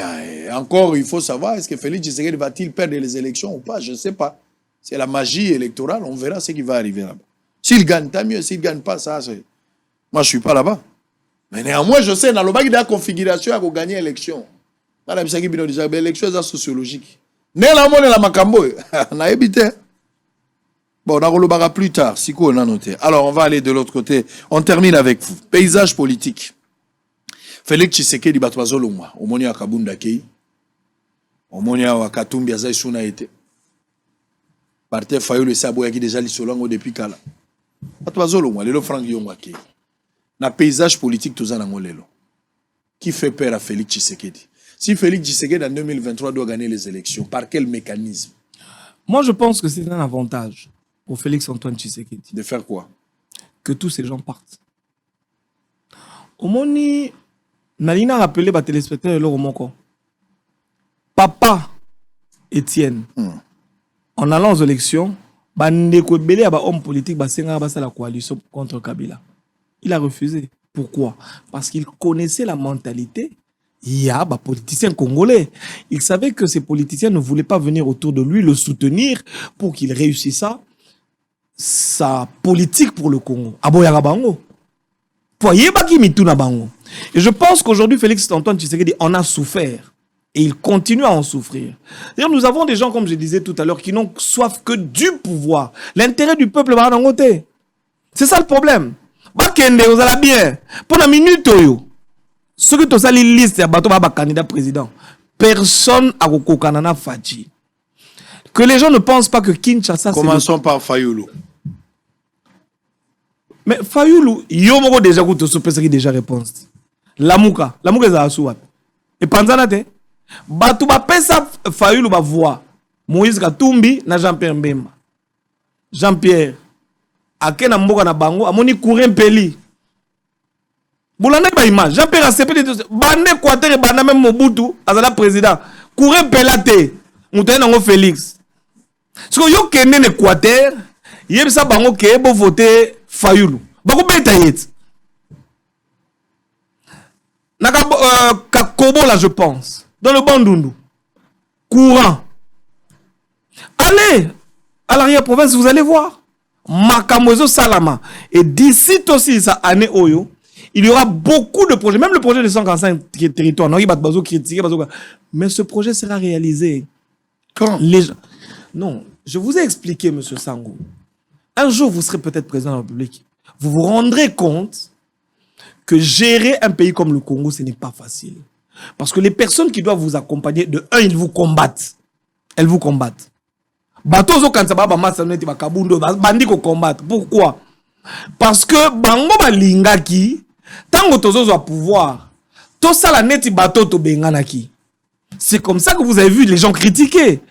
encore, il faut savoir, est-ce que Félix Tshisekedi va-t-il perdre les élections ou pas? Je ne sais pas. C'est la magie électorale, on verra ce qui va arriver là-bas. S'il gagne, tant mieux. S'il ne gagne pas, ça, c'est... Moi, je ne suis pas là-bas. Mais néanmoins, je sais, dans le bas, il y a une configuration pour gagner l'élection. Madame Saki Bino dit, l'élection est sociologique. Néanmoins, la Makambo, on a évité. Bon, on a relobara plus tard, si on a noté. Alors, on va aller de l'autre côté. On termine avec vous. Paysage politique. Félix Tshisekedi batwazo longwa omoni ya Kabunda kei omoni ya Katumbi azai suna ete Martin Fayulu sabo yaki déjà lisolongo depuis kala batwazo longwa lelo Franck Diongo kei na paysage politique tozana ngolelo qui fait peur à Félix Tshisekedi? Si Félix Tshisekedi en 2023 doit gagner les élections, par quel mécanisme? Moi je pense que c'est un avantage pour Félix Antoine Tshisekedi. De faire quoi? Que tous ces gens partent. Omoni Nalina a rappelé les téléspectateurs de Moko. Papa Étienne, en allant aux élections, bandeko belé ba homme politique ba senga ba la coalition contre Kabila. Il a refusé. Pourquoi? Parce qu'il connaissait la mentalité. Il y a des politiciens congolais. Il savait que ces politiciens ne voulaient pas venir autour de lui le soutenir pour qu'il réussisse sa politique pour le Congo. Aboyara bango. Et je pense qu'aujourd'hui, Félix Antoine Tshisekedi en a souffert. Et il continue à en souffrir. D'ailleurs, nous avons des gens, comme je disais tout à l'heure, qui n'ont soif que du pouvoir. L'intérêt du peuple va en côté. C'est ça le problème. Bakende, vous allez bien. Pendant une minute, ceux qui ont une liste de candidat président, personne n'a kokokana Fadji. Que les gens ne pensent pas que Kinshasa... Commençons par Fayoulou. Mais Fayoulou, Yomoko déjà déjà réponse. Lamouka est à Souat. Et Panzanate, Batouba Pesa Fayoulou va voir Moïse Katumbi na Jean-Pierre Mbemba. Jean-Pierre, Akena Mboka na Bango, Amoni Kouren Peli. Boulana ba image, Jean-Pierre a sepé de Bande Quater et Banda même Mobutu, Azala président. Kouren Pelate, Moutaine Nango Félix. Ce que yo kende ne Quater, Yebsa Bango ke bo voter Fayoulou. Bako beta yet. Naka Kakobo là je pense. Dans le Bandundu. Courant. Allez à l'arrière-province, vous allez voir. Makamozo Salama. Et d'ici aussi sa année Oyo, il y aura beaucoup de projets. Même le projet de 145 territoires. Mais ce projet sera réalisé. Quand Non, je vous ai expliqué, monsieur Sango. Un jour, vous serez peut-être président de la République. Vous vous rendrez compte que gérer un pays comme le Congo, ce n'est pas facile. Parce que les personnes qui doivent vous accompagner, de un, ils vous combattent. Elles vous combattent. Batozo Kansababa Masaneti Bakabundo, bandi ko combattre. Pourquoi? Parce que Bango Balingaki, tango tozo a pouvoir, to sala neti bato to benganaki. C'est comme ça que vous avez vu les gens critiquer.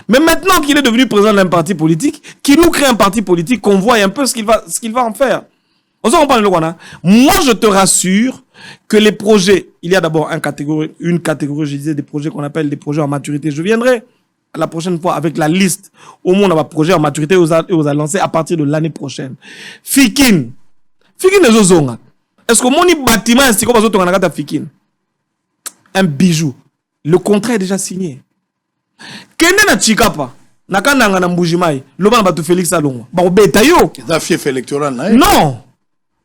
Mais maintenant qu'il est devenu président d'un parti politique, qui nous crée un parti politique, qu'on voit un peu ce qu'il va en faire. Moi, je te rassure que les projets, il y a d'abord une catégorie, je disais, des projets qu'on appelle des projets en maturité. Je viendrai la prochaine fois avec la liste. Au moins, on a un projet en maturité aux a lancé à partir de l'année prochaine. Fikin les Ozonga. Est-ce que mon bâtiment, c'est comme ça, Fikin? Un bijou. Le contrat est déjà signé. Kende na Chikapa, nakandanga na Mbujimai, loba batu Félix Alongo. Ba obeta yo. Da fief électoral na. Non.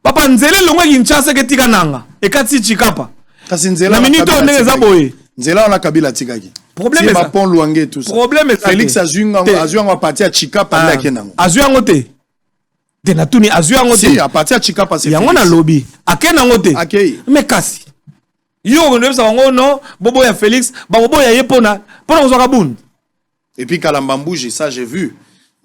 Papa nzele longo Kinshasa ke tikananga. E kati Chikapa. Kasi nzela. La minute on est zaboye. Nzela on a Kabila tikaki. Problème est ça. Pont Luange tout ça. Problème est ça. Félix Azunga parti à Chikapa na kenanga. Azunga te. Te na tuni Azunga te. Si à partir à Chikapa c'est. Yango na lobby. Akenanga te. Akei. Mais kasi. Yo on ne sait pas non, bobo ya Félix, bobo ya yepona. Pona ozaka bund. Et puis Kalambambouji, ça j'ai vu.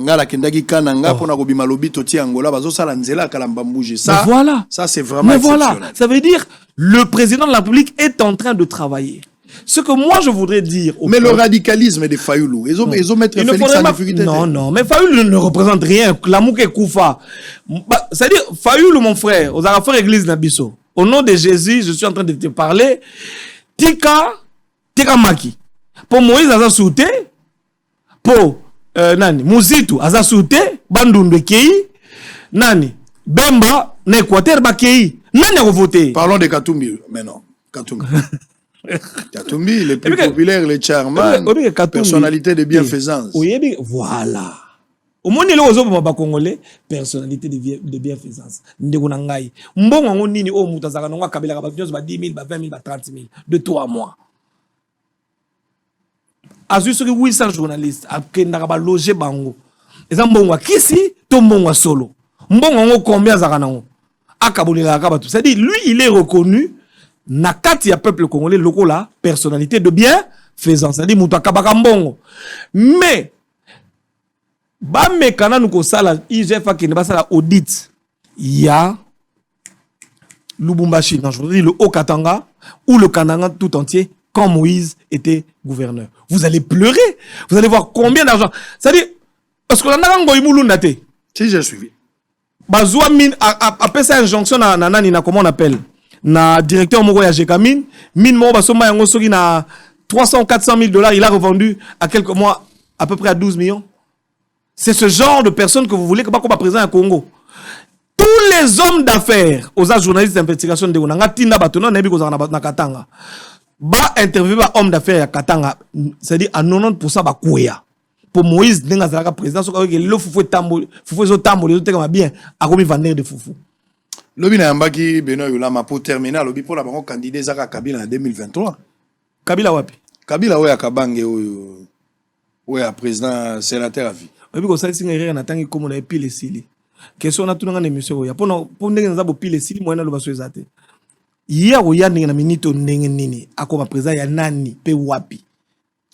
Ngala kendagi kananga pona kobima lobi toti Angola bazo sala nzela Kalambambouji. Ça voilà. Ça c'est vraiment exceptionnel. Voilà, ça veut dire le président de la République est en train de travailler. Ce que moi je voudrais dire mais le radicalisme des Fayoulou, ils ont mettre Félix en difficulté. Non, mais Fayoulou ne représente rien. Lamouke Koufa. C'est-à-dire Fayoulou mon frère, aux affaires église Nabiso. Au nom de Jésus, je suis en train de te parler. Tika Maki. Pour Moïse, Aza Souté. Pour Nani, Mouzitou, Aza Souté. Bandunde Kei. Nani, Bemba, Nekwater Bakei. Nani a voté. Parlons de Katumbi. Mais non, Katumbi. Katumbi, les plus populaires, les charmants. Personnalité de bienfaisance. Voilà. Au moins, il y a Congolais, personnalité de bienfaisance. Ndegunangai. Mbongo ngonini o mutazaka nonga kabila ka 10 000, 20 000, 30 000 de 3 mois. Azu soki 800 journalistes akenda ka loger bango. Eza mbongo kisi to mbongo solo. Mbongo ngo combien zaka nango? Akabolela ka batu. C'est-à-dire lui il est reconnu nakati ya peuple congolais lokola personnalité de bienfaisance. C'est-à-dire mutu akabaka mbongo. Mais ba mekana nuko sala IGF qui ne va sala audit ya Lubumbashi, non, je veux dire le Haut-Katanga ou le Kananga tout entier quand Moïse était gouverneur. Vous allez pleurer, vous allez voir combien d'argent. C'est-à-dire parce que l'ananga ngoimulu ndate. Si j'ai suivi. Bazwa mine après ça injonction na nani na comment on appelle na directeur moko ya Jekamine mine mo basoma yango soki na 300 400 000 $, il a revendu à quelques mois à peu près à 12 millions. C'est ce genre de personnes que vous voulez que comme président au Congo. Tous les hommes d'affaires, aux journalistes d'investigation de Onanga, Tina Batona, Nebi Kozana Katanga, ba interviewer homme d'affaires à Katanga, c'est-à-dire à 90% ba Kouya. Pour Moïse, Nenga président, ce que le foufou tambo, les autres bien, a commis vendre de foufou. Lobi na mbaki Benoît Yolama pour terminer, lobi pour la banque candidat Zaka Kabila en 2023. Kabila wapi? Kabila oya Kabange oya président sénateur à vie. Obi ko sali singa rire na tangi comme na pile sili. Question na tunanga na émission ya pour ndenge na pile sili moyena lo baso ezate. Hier oya ndenge na minute ndenge nini akoma président ya nani pe wapi?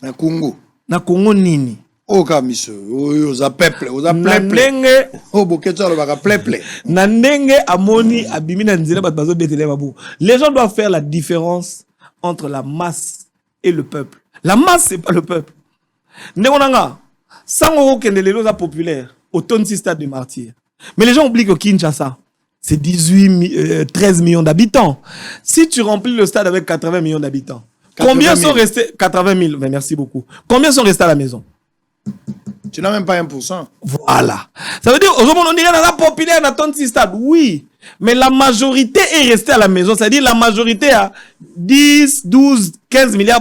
Na Congo. Na Congo nini? Oka miso oza peuple, oza peuple. O boketo lo baka peuple. Na ndenge amoni abimi na nzela bat bazo betele babu. Les gens doivent faire la différence entre la masse et le peuple. La masse c'est pas le peuple. Ndengonanga sango kende lelo za populaire au Tonsi stade de martyr. Mais les gens oublient que Kinshasa c'est 13 millions d'habitants. Si tu remplis le stade avec 80 millions d'habitants, combien sont restés 80 000? Mais merci beaucoup. Combien sont restés à la maison? Tu n'as même pas 1%. Voilà. Ça veut dire, aujourd'hui, on dirait dans la populaire dans ton stade. Oui. Mais la majorité est restée à la maison. C'est-à-dire, la majorité a 10, 12, 15 milliards.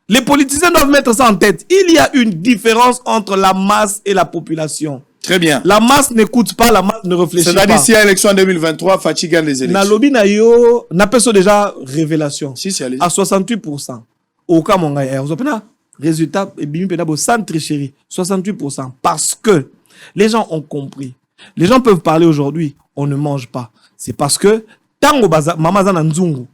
Les politiciens doivent mettre ça en tête. Il y a une différence entre la masse et la population. Très bien. La masse n'écoute pas, la masse ne réfléchit pas. C'est-à-dire, si il y a élection en 2023, Fatigue gagne les élections. Nalobi na yo, n'a pas déjà révélation. Si, c'est à 68%. Au cas mon gars, résultat, sans tricherie, 68%. Parce que les gens ont compris. Les gens peuvent parler aujourd'hui, on ne mange pas. C'est parce que, tango baza, mama zana nzungu,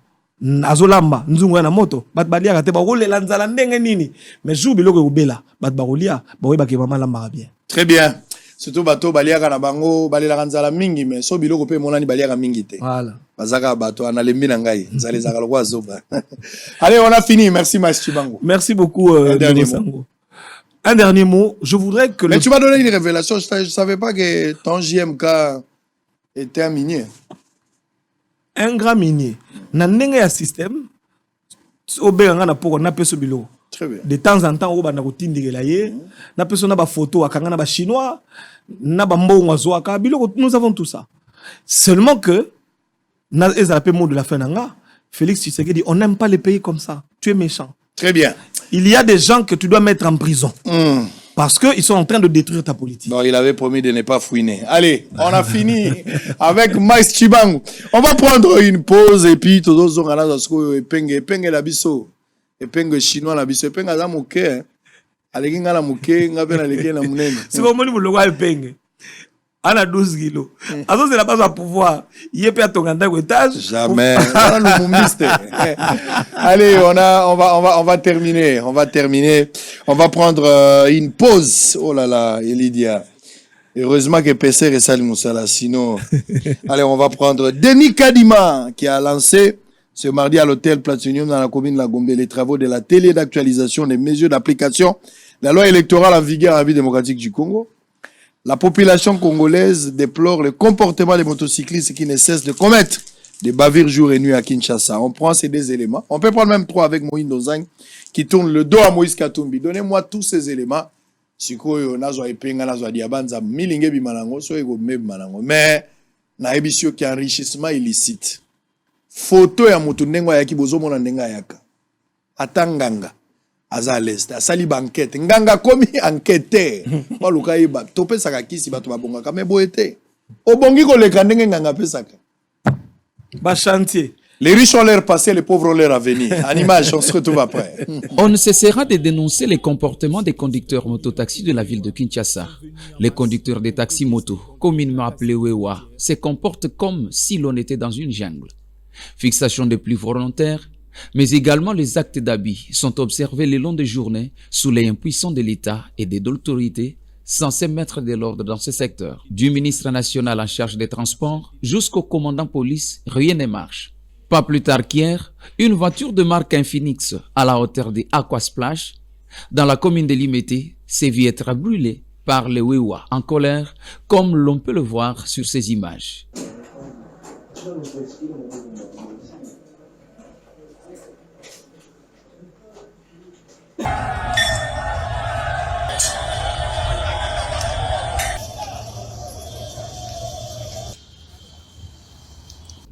azolamba, nzungu yana moto, bat balia kate ba role lanzala ndenge nini. Mais jou biloko ubela, bat barolia, ba ba ke mama lamba bien. Très bien. Surtout bato baliaka na bango balela kanzala mingi mais so biloko pe monani baliaka mingi te. Voilà. Bazaka bato analembi na ngai, nzale zaka lokwa zoba. Allez, on a fini. Merci Maïs Chibango. Merci beaucoup un dernier mot. Un dernier mot, je voudrais que mais tu m'as donné une révélation, je savais pas que ton JMK était un minier. Un grand minier. Na ndenge ya système obenganga na poko na peso biloko. Très bien. De temps en temps, on a des photos, des chinois, nous avons tout ça. Seulement que, mot de la fin, Félix Tshisekedi dit, on n'aime pas les pays comme ça. Tu es méchant. Très bien. Il y a des gens que tu dois mettre en prison. Parce qu'ils sont en train de détruire ta politique. Non, il avait promis de ne pas fouiner. Allez, on a fini avec Maïs Chibango. On va prendre une pause et puis tout le monde la biso. Epengo chinois na biso epenga za moke aleki ngala moke ngabe na leki na munene c'est comme ni muloko epenge ana 12 kilos azo c'est la base à pouvoir yepe atonganda ko étage jamais on le moumiste. Allez, on va terminer on va prendre une pause. Oh là là, Elidia, heureusement que PC resali musala sinon allez, on va prendre Denis Kadima qui a lancé ce mardi à l'hôtel Platinium dans la commune de La Gombe, les travaux de la télé d'actualisation des mesures d'application de la loi électorale en vigueur en République démocratique du Congo. La population congolaise déplore le comportement des motocyclistes qui ne cessent de commettre des bavures jour et nuit à Kinshasa. On prend ces deux éléments. On peut prendre même trois avec Moïse Ndozang qui tourne le dos à Moïse Katumbi. Donnez-moi tous ces éléments. Sikoyo nazo epenga nazo diabanza milinge bimanango so ego mebimanango. Mais na ebisio qui enrichissement illicite. Photo ya mutu ndengo ya kibozo mona ndenga yaka atanganga aza leste asali banquette nganga komi enquêteur baluka yiba tope saka kisi bato babonga kame boete obongi ko leka ndenge nganga pesaka ba chantier. Les riches ont l'air passé, les pauvres ont l'air à venir. En image, on se retrouve après. On ne cessera de dénoncer les comportements des conducteurs mototaxis de la ville de Kinshasa. Les conducteurs des taxis moto, communément appelés Wewa, se comportent comme si l'on était dans une jungle. Fixation des plus volontaires, mais également les actes d'abus sont observés le long des journées sous les impuissants de l'État et des autorités censés mettre de l'ordre dans ce secteur. Du ministre national en charge des transports jusqu'au commandant police, rien ne marche. Pas plus tard qu'hier, une voiture de marque Infinix à la hauteur de Aquasplash dans la commune de Limete s'est vue être brûlée par les Wewa en colère, comme l'on peut le voir sur ces images.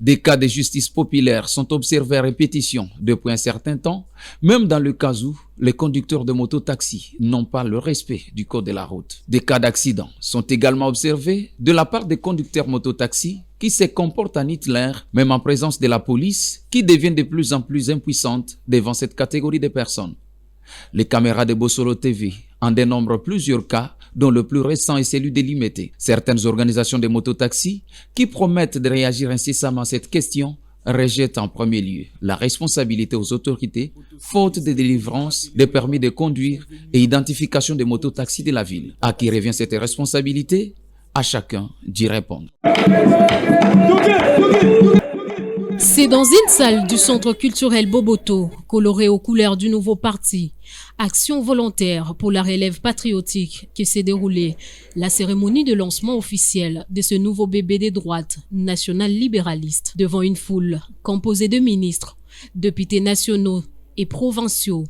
Des cas de justice populaire sont observés à répétition depuis un certain temps, même dans le cas où les conducteurs de mototaxi n'ont pas le respect du code de la route. Des cas d'accident sont également observés de la part des conducteurs mototaxi qui se comportent en Hitler, même en présence de la police, qui devient de plus en plus impuissante devant cette catégorie de personnes. Les caméras de Bossolo TV en dénombrent plusieurs cas, dont le plus récent est celui de l'IMETE. Certaines organisations de mototaxis qui promettent de réagir incessamment à cette question rejettent en premier lieu la responsabilité aux autorités, faute de délivrance des permis de conduire et identification des mototaxis de la ville. À qui revient cette responsabilité? À chacun d'y répondre. C'est dans une salle du centre culturel Boboto, colorée aux couleurs du nouveau parti, Action volontaire pour la relève patriotique, que s'est déroulée la cérémonie de lancement officiel de ce nouveau bébé des droites national libéraliste devant une foule composée de ministres, députés nationaux et provinciaux,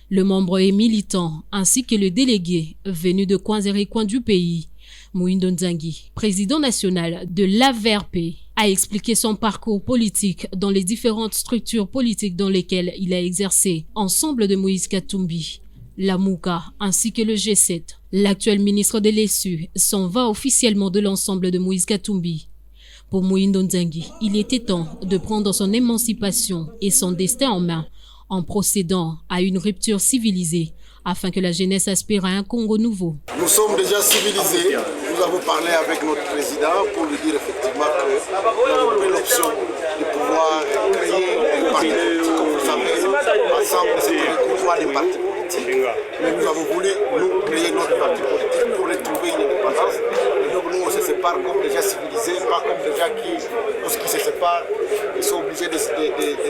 le membre et militant ainsi que le délégué venu de coins et recoins du pays. Moïndo Nzangi, président national de l'AVRP, a expliqué son parcours politique dans les différentes structures politiques dans lesquelles il a exercé, ensemble de Moïse Katumbi, la Mouka ainsi que le G7. L'actuel ministre de l'ESU s'en va officiellement de l'ensemble de Moïse Katumbi. Pour Moïndo Nzangi, il était temps de prendre son émancipation et son destin en main en procédant à une rupture civilisée afin que la jeunesse aspire à un Congo nouveau. Nous sommes déjà civilisés. Nous avons parlé avec notre président pour lui dire effectivement que nous avons pris l'option de pouvoir créer un parti politique. Comme vous savez, ensemble, c'est le pouvoir des partis politiques. Mais nous avons voulu, nous, créer notre parti politique pour retrouver une indépendance. Et donc nous, on se sépare comme des gens civilisés, pas comme des gens qui, lorsqu'ils se séparent, ils sont obligés de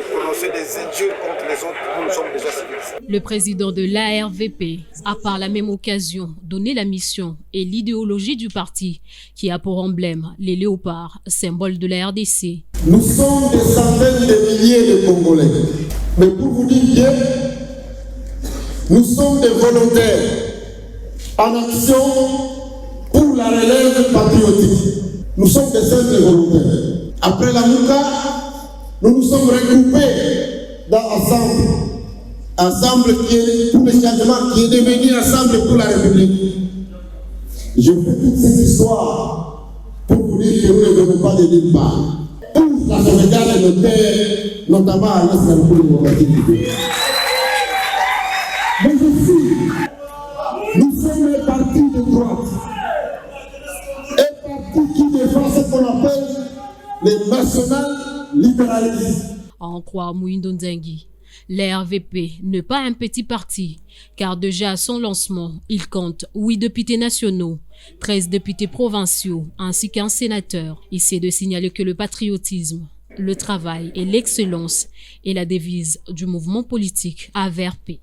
prononcer des injures contre les autres. Nous sommes déjà civilisés. Le président de l'ARVP a par la même occasion donné la mission et l'idéologie du parti qui a pour emblème les léopards, symbole de la RDC. Nous sommes des centaines de milliers de Congolais. Mais pour vous dire bien, nous sommes des volontaires en action pour la relève patriotique. Nous sommes des simples volontaires. Après la Mouka, nous nous sommes regroupés dans Ensemble qui est pour le changement, qui est devenu Ensemble pour la République. Je fais toute cette histoire pour vous dire que nous ne venons pas de nulle part. Pour la sauvegarde de nos terres, notamment à l'Est de la République démocratique du Congo. Mais aussi, nous sommes un parti de droite. Un parti qui défend ce qu'on appelle les national libéralistes. À en croire Moïndo Nzangi, la RVP n'est pas un petit parti, car déjà à son lancement, il compte 8 députés nationaux, 13 députés provinciaux, ainsi qu'un sénateur. Ici de signaler que le patriotisme, le travail et l'excellence est la devise du mouvement politique AVRP.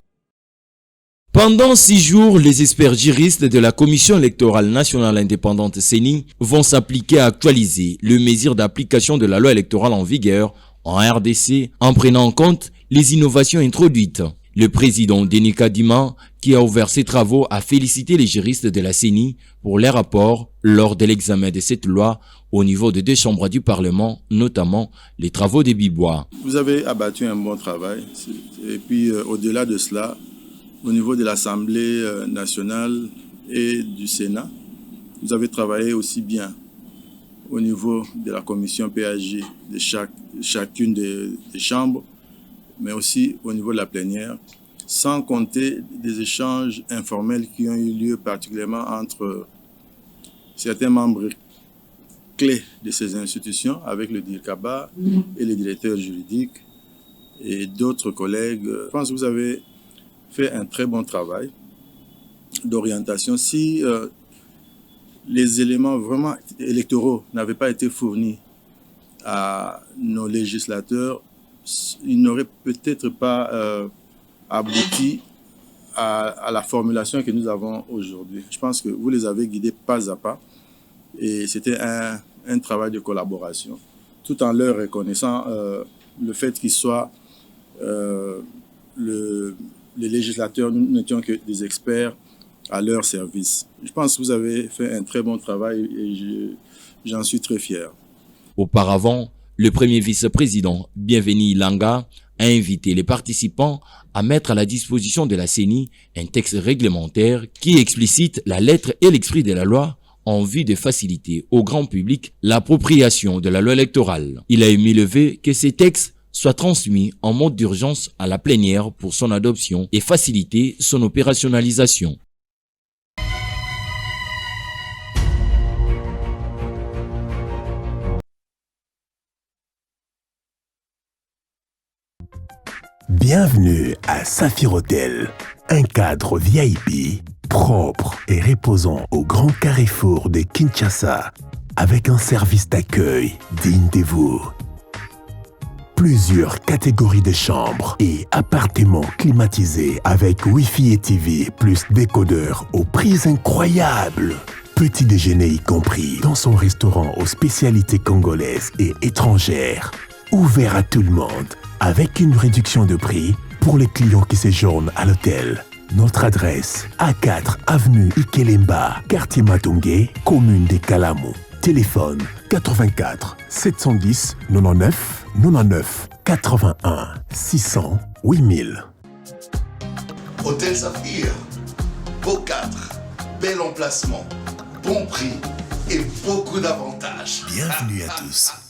Pendant 6 jours, les experts juristes de la Commission électorale nationale indépendante CENI vont s'appliquer à actualiser le mesure d'application de la loi électorale en vigueur en RDC en prenant en compte les innovations introduites. Le président Denis Kadima, qui a ouvert ses travaux, a félicité les juristes de la CENI pour les rapports lors de l'examen de cette loi au niveau des 2 chambres du Parlement, notamment les travaux des Bibois. Vous avez abattu un bon travail et puis au-delà de cela, au niveau de l'Assemblée nationale et du Sénat, vous avez travaillé aussi bien au niveau de la commission PAJ de chacune des chambres, mais aussi au niveau de la plénière, sans compter des échanges informels qui ont eu lieu particulièrement entre certains membres clés de ces institutions, avec le DIRCABA et les directeurs juridiques et d'autres collègues. Je pense que vous avez fait un très bon travail d'orientation. Si les éléments vraiment électoraux n'avaient pas été fournis à nos législateurs, ils n'auraient peut-être pas abouti à la formulation que nous avons aujourd'hui. Je pense que vous les avez guidés pas à pas et c'était un travail de collaboration, tout en leur reconnaissant le fait qu'ils soient les législateurs, nous n'étions que des experts à leur service. Je pense que vous avez fait un très bon travail et j'en suis très fier. Auparavant, Le premier vice-président, Bienvenu Langa, a invité les participants à mettre à la disposition de la CENI un texte réglementaire qui explicite la lettre et l'esprit de la loi en vue de faciliter au grand public l'appropriation de la loi électorale. Il a émis le vœu que ces textes soient transmis en mode d'urgence à la plénière pour son adoption et faciliter son opérationnalisation. Bienvenue à Saphir Hotel, un cadre VIP propre et reposant au grand carrefour de Kinshasa, avec un service d'accueil digne de vous. Plusieurs catégories de chambres et appartements climatisés avec Wi-Fi et TV plus décodeur aux prix incroyables. Petit déjeuner y compris dans son restaurant aux spécialités congolaises et étrangères. Ouvert à tout le monde avec une réduction de prix pour les clients qui séjournent à l'hôtel. Notre adresse, A4 avenue Ikelemba, quartier Matongé, commune des Kalamou. Téléphone 84 710 99 99 81 600 8000. Hôtel Saphir, beau cadre, bel emplacement, bon prix et beaucoup d'avantages. Bienvenue à tous.